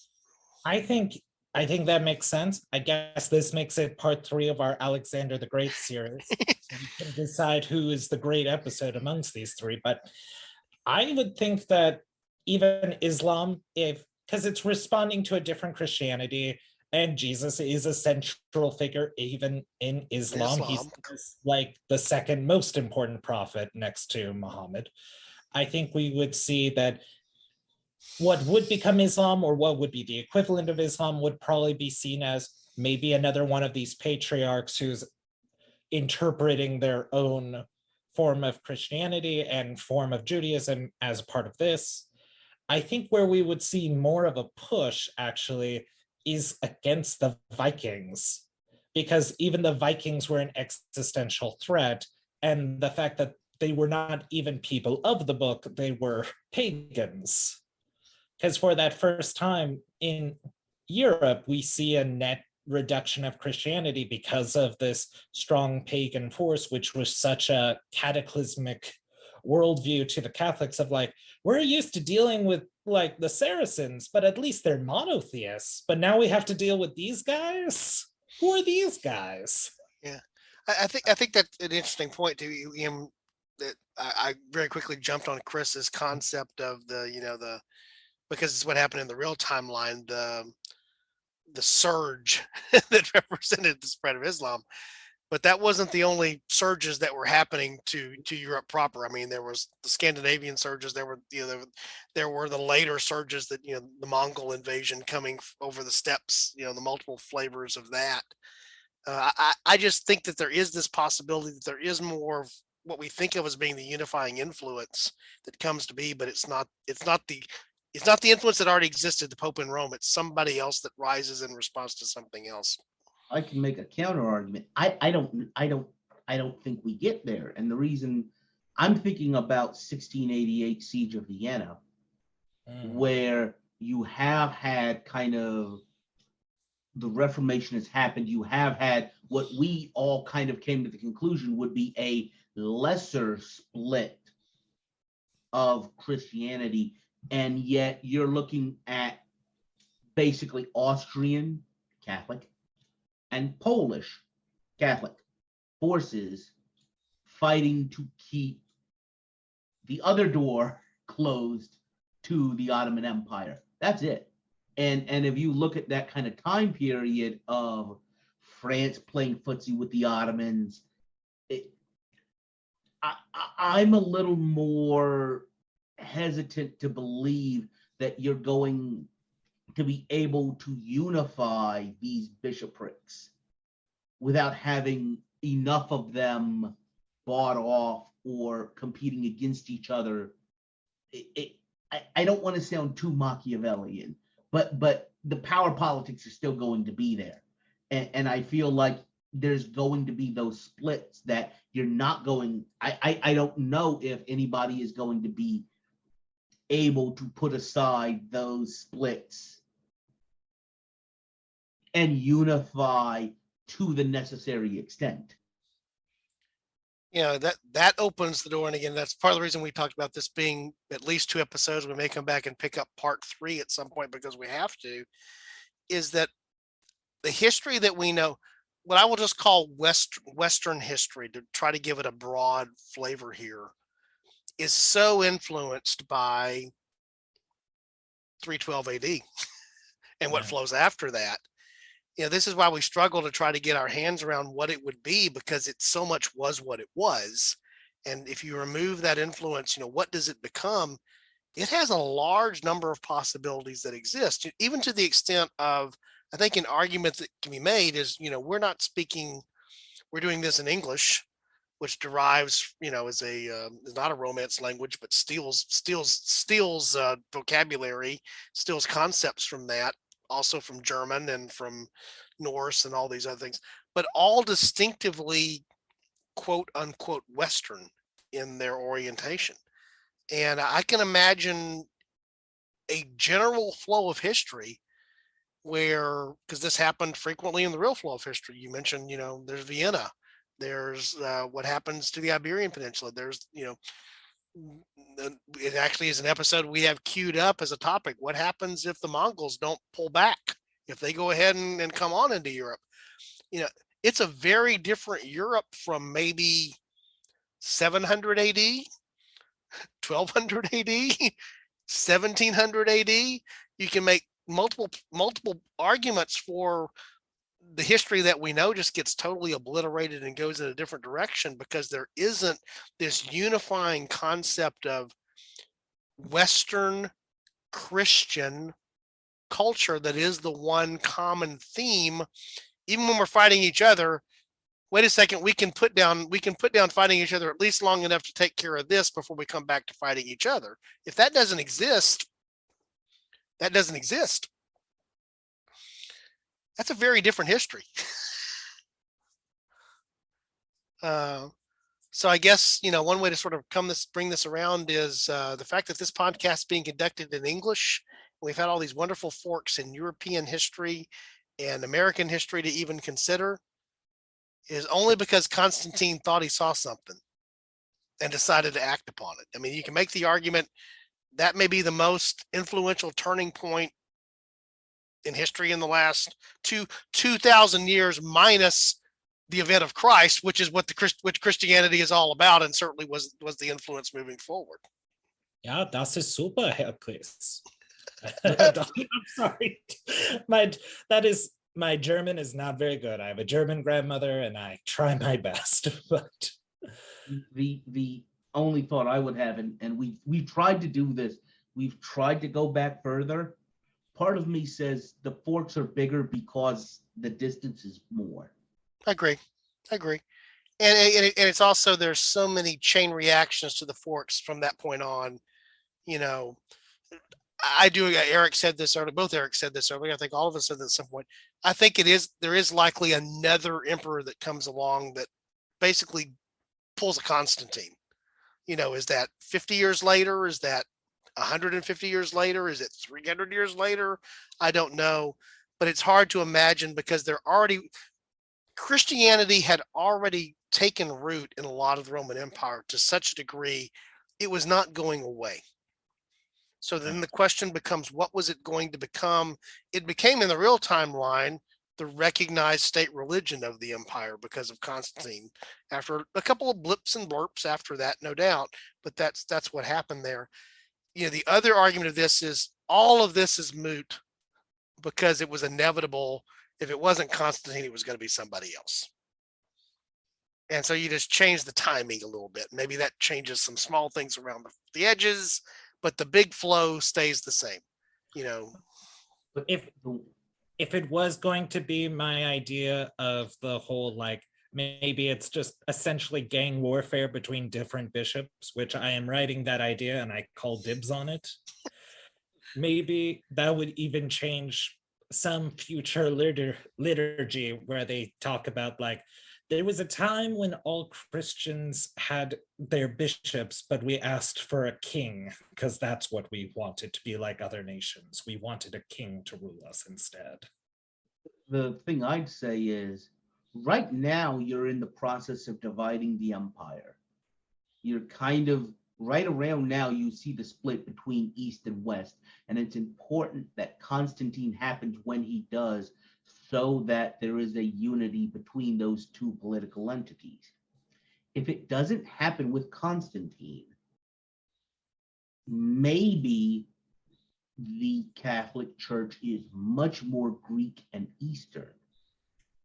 Speaker 4: I think that makes sense. I guess this makes it part 3 of our Alexander the Great series. So we can decide who is the great episode amongst these 3. But I would think that even Islam, because it's responding to a different Christianity, and Jesus is a central figure even in Islam. He's like the second most important prophet next to Muhammad. I think we would see that what would become Islam, or what would be the equivalent of Islam, would probably be seen as maybe another one of these patriarchs who's interpreting their own form of Christianity and form of Judaism as part of this. I think where we would see more of a push actually is against the Vikings, because even the Vikings were an existential threat, and the fact that they were not even people of the book, they were pagans. Because for that first time in Europe, we see a net reduction of Christianity because of this strong pagan force, which was such a cataclysmic worldview to the Catholics of like, we're used to dealing with like the Saracens, but at least they're monotheists. But now we have to deal with these guys. Who are these guys?
Speaker 2: Yeah, I think that's an interesting point to you, Ian, that I very quickly jumped on Chris's concept of the because it's what happened in the real timeline, the surge that represented the spread of Islam. But that wasn't the only surges that were happening to Europe proper. I mean, there was the Scandinavian surges. There were there were the later surges that the Mongol invasion coming over the steppes. The multiple flavors of that. I just think that there is this possibility that there is more of what we think of as being the unifying influence that comes to be, but it's not the influence that already existed, the Pope in Rome. It's somebody else that rises in response to something else.
Speaker 5: I can make a counter argument. I don't think we get there. And the reason I'm thinking about 1688 Siege of Vienna, where you have had kind of the Reformation has happened. You have had what we all kind of came to the conclusion would be a lesser split of Christianity. And yet you're looking at basically Austrian Catholic and Polish Catholic forces fighting to keep the other door closed to the Ottoman Empire. That's it. And if you look at that kind of time period of France playing footsie with the Ottomans, I'm a little more hesitant to believe that you're going to be able to unify these bishoprics without having enough of them bought off or competing against each other. I don't want to sound too Machiavellian, but the power politics are still going to be there. And I feel like there's going to be those splits that you're not going, I don't know if anybody is going to be able to put aside those splits and unify to the necessary extent.
Speaker 2: That opens the door. And again, that's part of the reason we talked about this being at least 2 episodes. We may come back and pick up part 3 at some point because we have to, is that the history that we know, what I will just call Western history, to try to give it a broad flavor here, is so influenced by 312 AD and what flows after that. This is why we struggle to try to get our hands around what it would be, because it so much was what it was. And if you remove that influence, what does it become? It has a large number of possibilities that exist, even to the extent of, I think an argument that can be made is, we're doing this in English, which derives, is not a Romance language, but steals vocabulary, steals concepts from that, also from German and from Norse and all these other things, but all distinctively quote unquote Western in their orientation. And I can imagine a general flow of history where, because this happened frequently in the real flow of history. You mentioned, there's Vienna, there's what happens to the Iberian Peninsula. There's, it actually is an episode we have queued up as a topic. What happens if the Mongols don't pull back, if they go ahead and come on into Europe? It's a very different Europe from maybe 700 AD, 1200 AD, 1700 AD. You can make multiple arguments for the history that we know just gets totally obliterated and goes in a different direction, because there isn't this unifying concept of Western Christian culture that is the one common theme. Even when we're fighting each other, wait a second, we can put down fighting each other at least long enough to take care of this before we come back to fighting each other. If that doesn't exist, that doesn't exist. That's a very different history. So I guess, one way to sort of bring this around is the fact that this podcast is being conducted in English. We've had all these wonderful forks in European history and American history to even consider, is only because Constantine thought he saw something and decided to act upon it. I mean, you can make the argument that may be the most influential turning point in history in the last 2,000 years, minus the event of Christ, which is which Christianity is all about, and certainly was the influence moving forward.
Speaker 4: Ja, das ist super, Herr Chris. I'm sorry. My German is not very good. I have a German grandmother and I try my best. But
Speaker 5: the only thought I would have, and we've tried to do this, we've tried to go back further. Part of me says the forks are bigger because the distance is more.
Speaker 2: I agree. And it's also, there's so many chain reactions to the forks from that point on. I do. Eric said this earlier. Both Eric said this earlier. I think all of us said that at some point. I think there is likely another emperor that comes along that basically pulls a Constantine. Is that 50 years later? Is that 150 years later? Is it 300 years later? I don't know, but it's hard to imagine because Christianity had already taken root in a lot of the Roman Empire to such a degree, it was not going away. So then the question becomes, what was it going to become? It became, in the real timeline, the recognized state religion of the empire because of Constantine. After a couple of blips and blurps after that, no doubt, but that's what happened there. The other argument of this is all of this is moot because it was inevitable. If it wasn't Constantine, it was going to be somebody else. And so you just change the timing a little bit. Maybe that changes some small things around the edges, but the big flow stays the same.
Speaker 4: But if it was going to be my idea of the whole, like, maybe it's just essentially gang warfare between different bishops, which I am writing that idea and I call dibs on it. Maybe that would even change some future liturgy where they talk about, like, there was a time when all Christians had their bishops, but we asked for a king because that's what we wanted, to be like other nations. We wanted a king to rule us instead.
Speaker 5: The thing I'd say is, right now you're in the process of dividing the empire. You're kind of right around now, you see the split between East and West, and it's important that Constantine happens when he does, so that there is a unity between those two political entities. If it doesn't happen with Constantine, maybe the Catholic Church is much more Greek and Eastern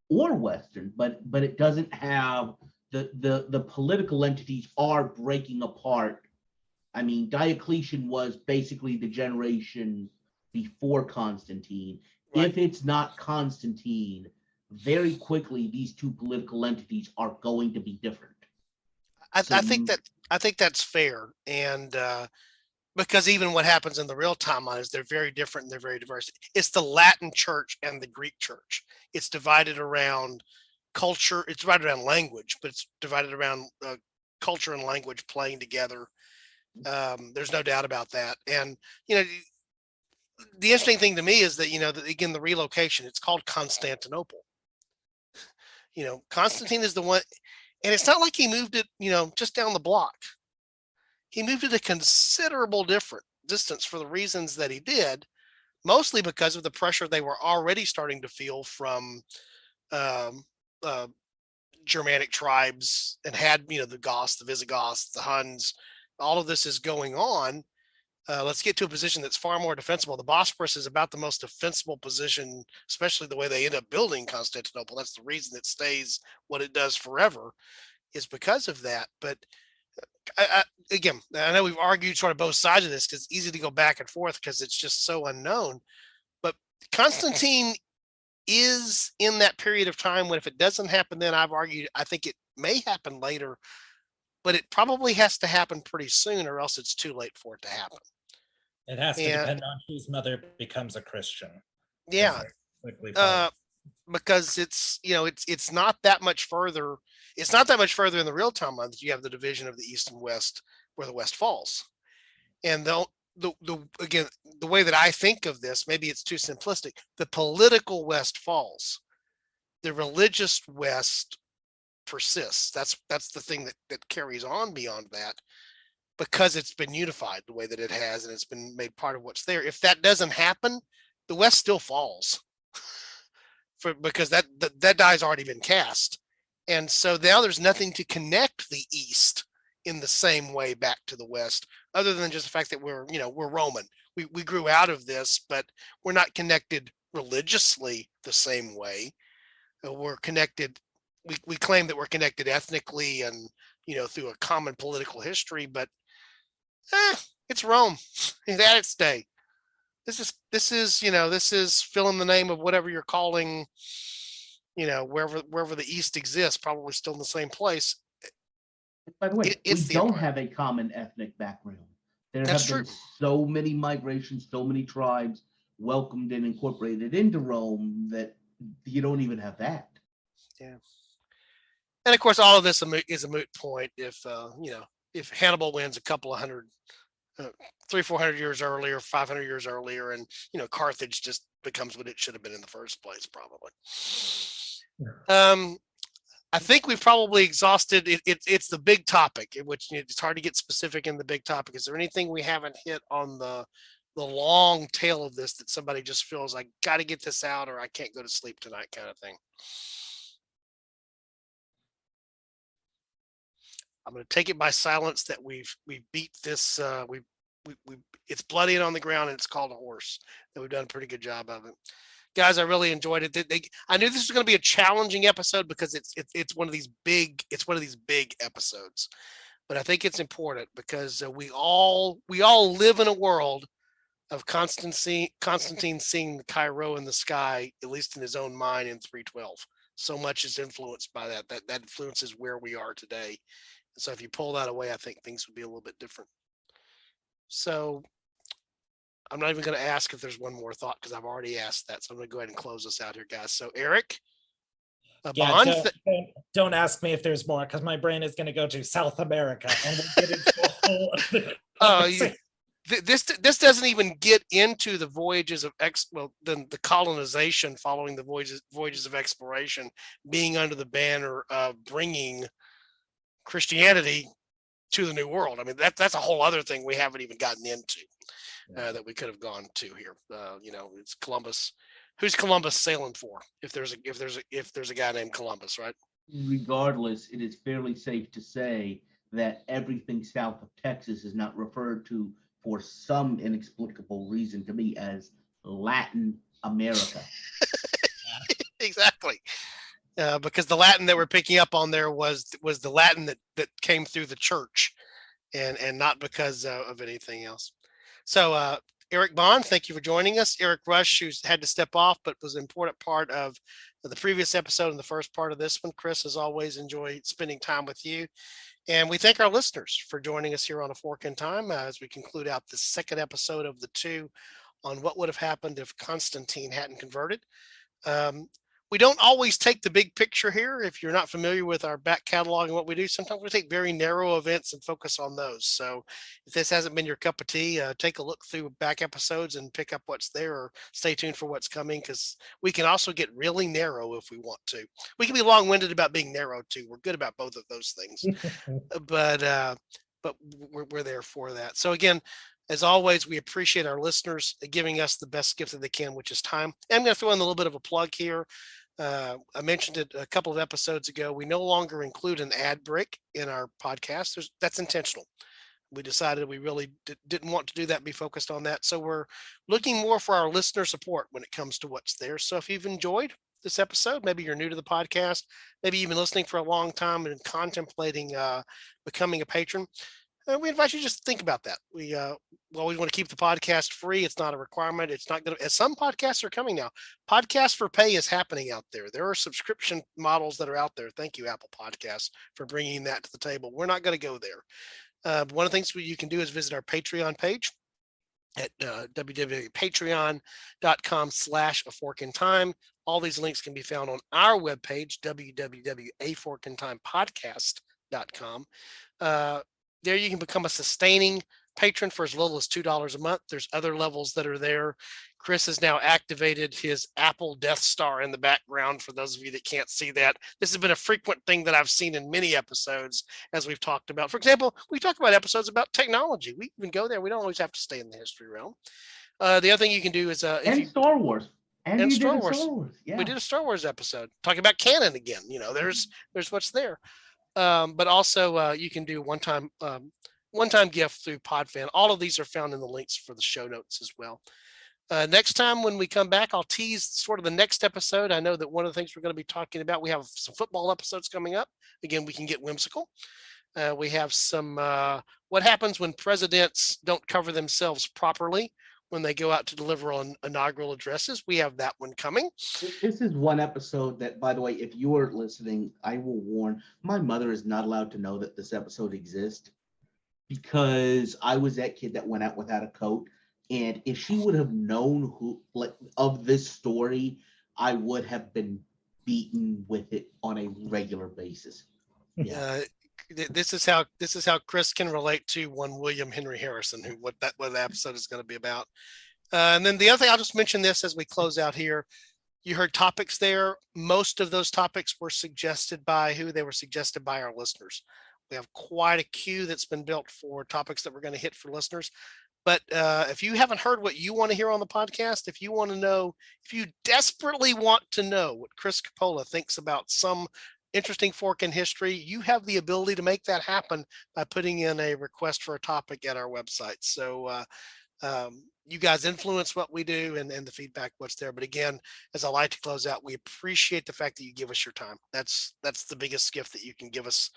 Speaker 5: or Western, but it doesn't have the political entities are breaking apart. I mean, Diocletian was basically the generation before Constantine. Right. If it's not Constantine, very quickly these two political entities are going to be different.
Speaker 2: I think that's fair, and because even what happens in the real timeline is they're very different and they're very diverse. It's the Latin Church and the Greek Church. It's divided around culture. It's divided around language, but it's divided around culture and language playing together. There's no doubt about that. And the interesting thing to me is that again, the relocation. It's called Constantinople. Constantine is the one, and it's not like he moved it, just down the block. He moved it a considerable different distance for the reasons that he did, mostly because of the pressure they were already starting to feel from Germanic tribes, and had, the Goths, the Visigoths, the Huns. All of this is going on. Let's get to a position that's far more defensible. The Bosporus is about the most defensible position, especially the way they end up building Constantinople. That's the reason it stays what it does forever, is because of that. But again, I know we've argued sort of both sides of this because it's easy to go back and forth because it's just so unknown. But Constantine is in that period of time when, if it doesn't happen then, I've argued, I think it may happen later, but it probably has to happen pretty soon, or else it's too late for it to happen.
Speaker 4: It has to depend on whose mother becomes a Christian.
Speaker 2: Yeah. because it's not that much further. It's not that much further in the real timeline that you have the division of the East and West, where the West falls. And again, the way that I think of this, maybe it's too simplistic. The political West falls. The religious West persists. That's the thing that carries on beyond that, because it's been unified the way that it has, and it's been made part of what's there. If that doesn't happen, the West still falls, because that die's already been cast. And so now there's nothing to connect the East in the same way back to the West, other than just the fact that we're Roman. We grew out of this, but we're not connected religiously the same way. We're connected. We claim that we're connected ethnically and through a common political history, but it's Rome. It had its day. This is fill in the name of whatever you're calling, wherever the East exists, probably still in the same place.
Speaker 5: By the way, we don't
Speaker 2: empire.
Speaker 5: have a common ethnic background. There
Speaker 2: That's
Speaker 5: have been
Speaker 2: true.
Speaker 5: so many migrations, so many tribes welcomed and incorporated into Rome that you don't even have that.
Speaker 2: Yeah. And of course, all of this is a moot point if if Hannibal wins a couple of hundred, 300-400 years earlier, 500 years earlier, and Carthage just becomes what it should have been in the first place, probably. I think we've probably exhausted it. It's the big topic, in which it's hard to get specific in the big topic. Is there anything we haven't hit on the long tail of this that somebody just feels like got to get this out, or I can't go to sleep tonight, kind of thing? I'm going to take it by silence that we've beat this. We it's bloody and on the ground, and it's called a horse. That we've done a pretty good job of it. Guys, I really enjoyed it. I knew this was going to be a challenging episode because it's one of these big episodes, but I think it's important because we all live in a world of Constantine seeing the Cairo in the sky, at least in his own mind, in 312. So much is influenced by that. That influences where we are today. So if you pull that away, I think things would be a little bit different. So I'm not even going to ask if there's one more thought because I've already asked that. So I'm going to go ahead and close us out here, guys. So Eric,
Speaker 4: don't ask me if there's more because my brain is going to go to South America and we'll get into a whole
Speaker 2: this doesn't even get into the voyages of then the colonization following the voyages of exploration, being under the banner of bringing Christianity to the New World. I mean, that's a whole other thing we haven't even gotten into that we could have gone to here. It's Columbus. Who's Columbus sailing for? If there's a guy named Columbus, right?
Speaker 5: Regardless, it is fairly safe to say that everything south of Texas is not referred to for some inexplicable reason to me as Latin America.
Speaker 2: Exactly. Because the Latin that we're picking up on there was the Latin that came through the church, and not because of anything else. So Eric Bond, thank you for joining us. Eric Rush, who's had to step off, but was an important part of the previous episode and the first part of this one. Chris, as always, enjoyed spending time with you. And we thank our listeners for joining us here on A Fork in Time as we conclude out the second episode of the two on what would have happened if Constantine hadn't converted. We don't always take the big picture here. If you're not familiar with our back catalog and what we do, sometimes we take very narrow events and focus on those. So if this hasn't been your cup of tea, take a look through back episodes and pick up what's there, or stay tuned for what's coming, because we can also get really narrow if we want to. We can be long-winded about being narrow too. We're good about both of those things, but we're there for that. So again, as always, we appreciate our listeners giving us the best gift that they can, which is time. And I'm going to throw in a little bit of a plug here. I mentioned it a couple of episodes ago. We no longer include an ad break in our podcast. That's intentional. We decided we really didn't want to do that, be focused on that. So we're looking more for our listener support when it comes to what's there. So if you've enjoyed this episode, maybe you're new to the podcast, maybe you've been listening for a long time and contemplating becoming a patron, we invite you to just think about that. We always want to keep the podcast free. It's not a requirement. It's not going to, as some podcasts are coming now. Podcasts for pay is happening out there. There are subscription models that are out there. Thank you, Apple Podcasts, for bringing that to the table. We're not going to go there. One of the things you can do is visit our Patreon page. at www.patreon.com/aforkintime. All these links can be found on our webpage, www.aforkintimepodcast.com. There you can become a sustaining patron for as little as $2 a month. There's other levels that are there. Chris has now activated his Apple Death Star in the background. For those of you that can't see that, this has been a frequent thing that I've seen in many episodes as we've talked about. For example, we talk about episodes about technology. We even go there. We don't always have to stay in the history realm. The other thing you can do is
Speaker 5: Star Wars.
Speaker 2: And Star Wars.
Speaker 5: Star Wars. Yeah.
Speaker 2: We did a Star Wars episode talking about canon again. There's what's there. But also you can do one-time gift through Podfan. All of these are found in the links for the show notes as well. Next time when we come back, I'll tease sort of the next episode. I know that one of the things we're going to be talking about, we have some football episodes coming up. Again, we can get whimsical. We have some what happens when presidents don't cover themselves properly when they go out to deliver on inaugural addresses. We have that one coming.
Speaker 5: This is one episode that, by the way, if you are listening, I will warn, my mother is not allowed to know that this episode exists, because I was that kid that went out without a coat. And if she would have known of this story, I would have been beaten with it on a regular basis.
Speaker 2: Yeah. This is how Chris can relate to one William Henry Harrison, what the episode is going to be about. And then the other thing, I'll just mention this as we close out here. You heard topics there. Most of those topics were suggested by They were suggested by our listeners. We have quite a queue that's been built for topics that we're going to hit for listeners. But if you haven't heard what you want to hear on the podcast, if you desperately want to know what Chris Coppola thinks about some interesting fork in history, you have the ability to make that happen by putting in a request for a topic at our website. So you guys influence what we do and the feedback, what's there. But again, as I like to close out, we appreciate the fact that you give us your time. That's the biggest gift that you can give us,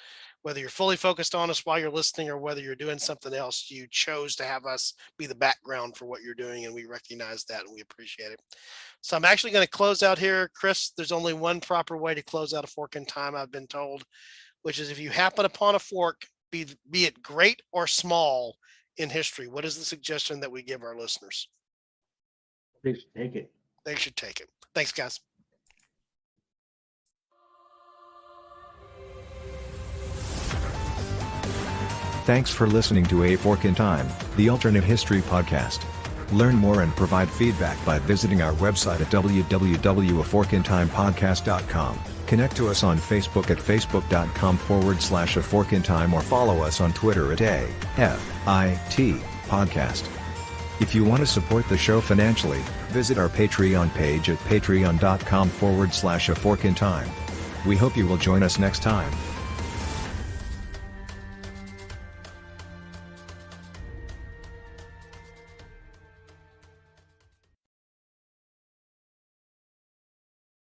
Speaker 2: whether you're fully focused on us while you're listening or whether you're doing something else. You chose to have us be the background for what you're doing, and we recognize that and we appreciate it. So I'm actually going to close out here. Chris, there's only one proper way to close out a fork in time, I've been told, which is if you happen upon a fork, be it great or small in history, what is the suggestion that we give our listeners?
Speaker 5: They should take it.
Speaker 2: They should take it. Thanks, guys.
Speaker 1: Thanks for listening to A Fork in Time, the alternate history podcast. Learn more and provide feedback by visiting our website at www.aforkintimepodcast.com. Connect to us on Facebook at facebook.com/aforkintime or follow us on Twitter at AFIT Podcast. If you want to support the show financially, visit our Patreon page at patreon.com/aforkintime. We hope you will join us next time.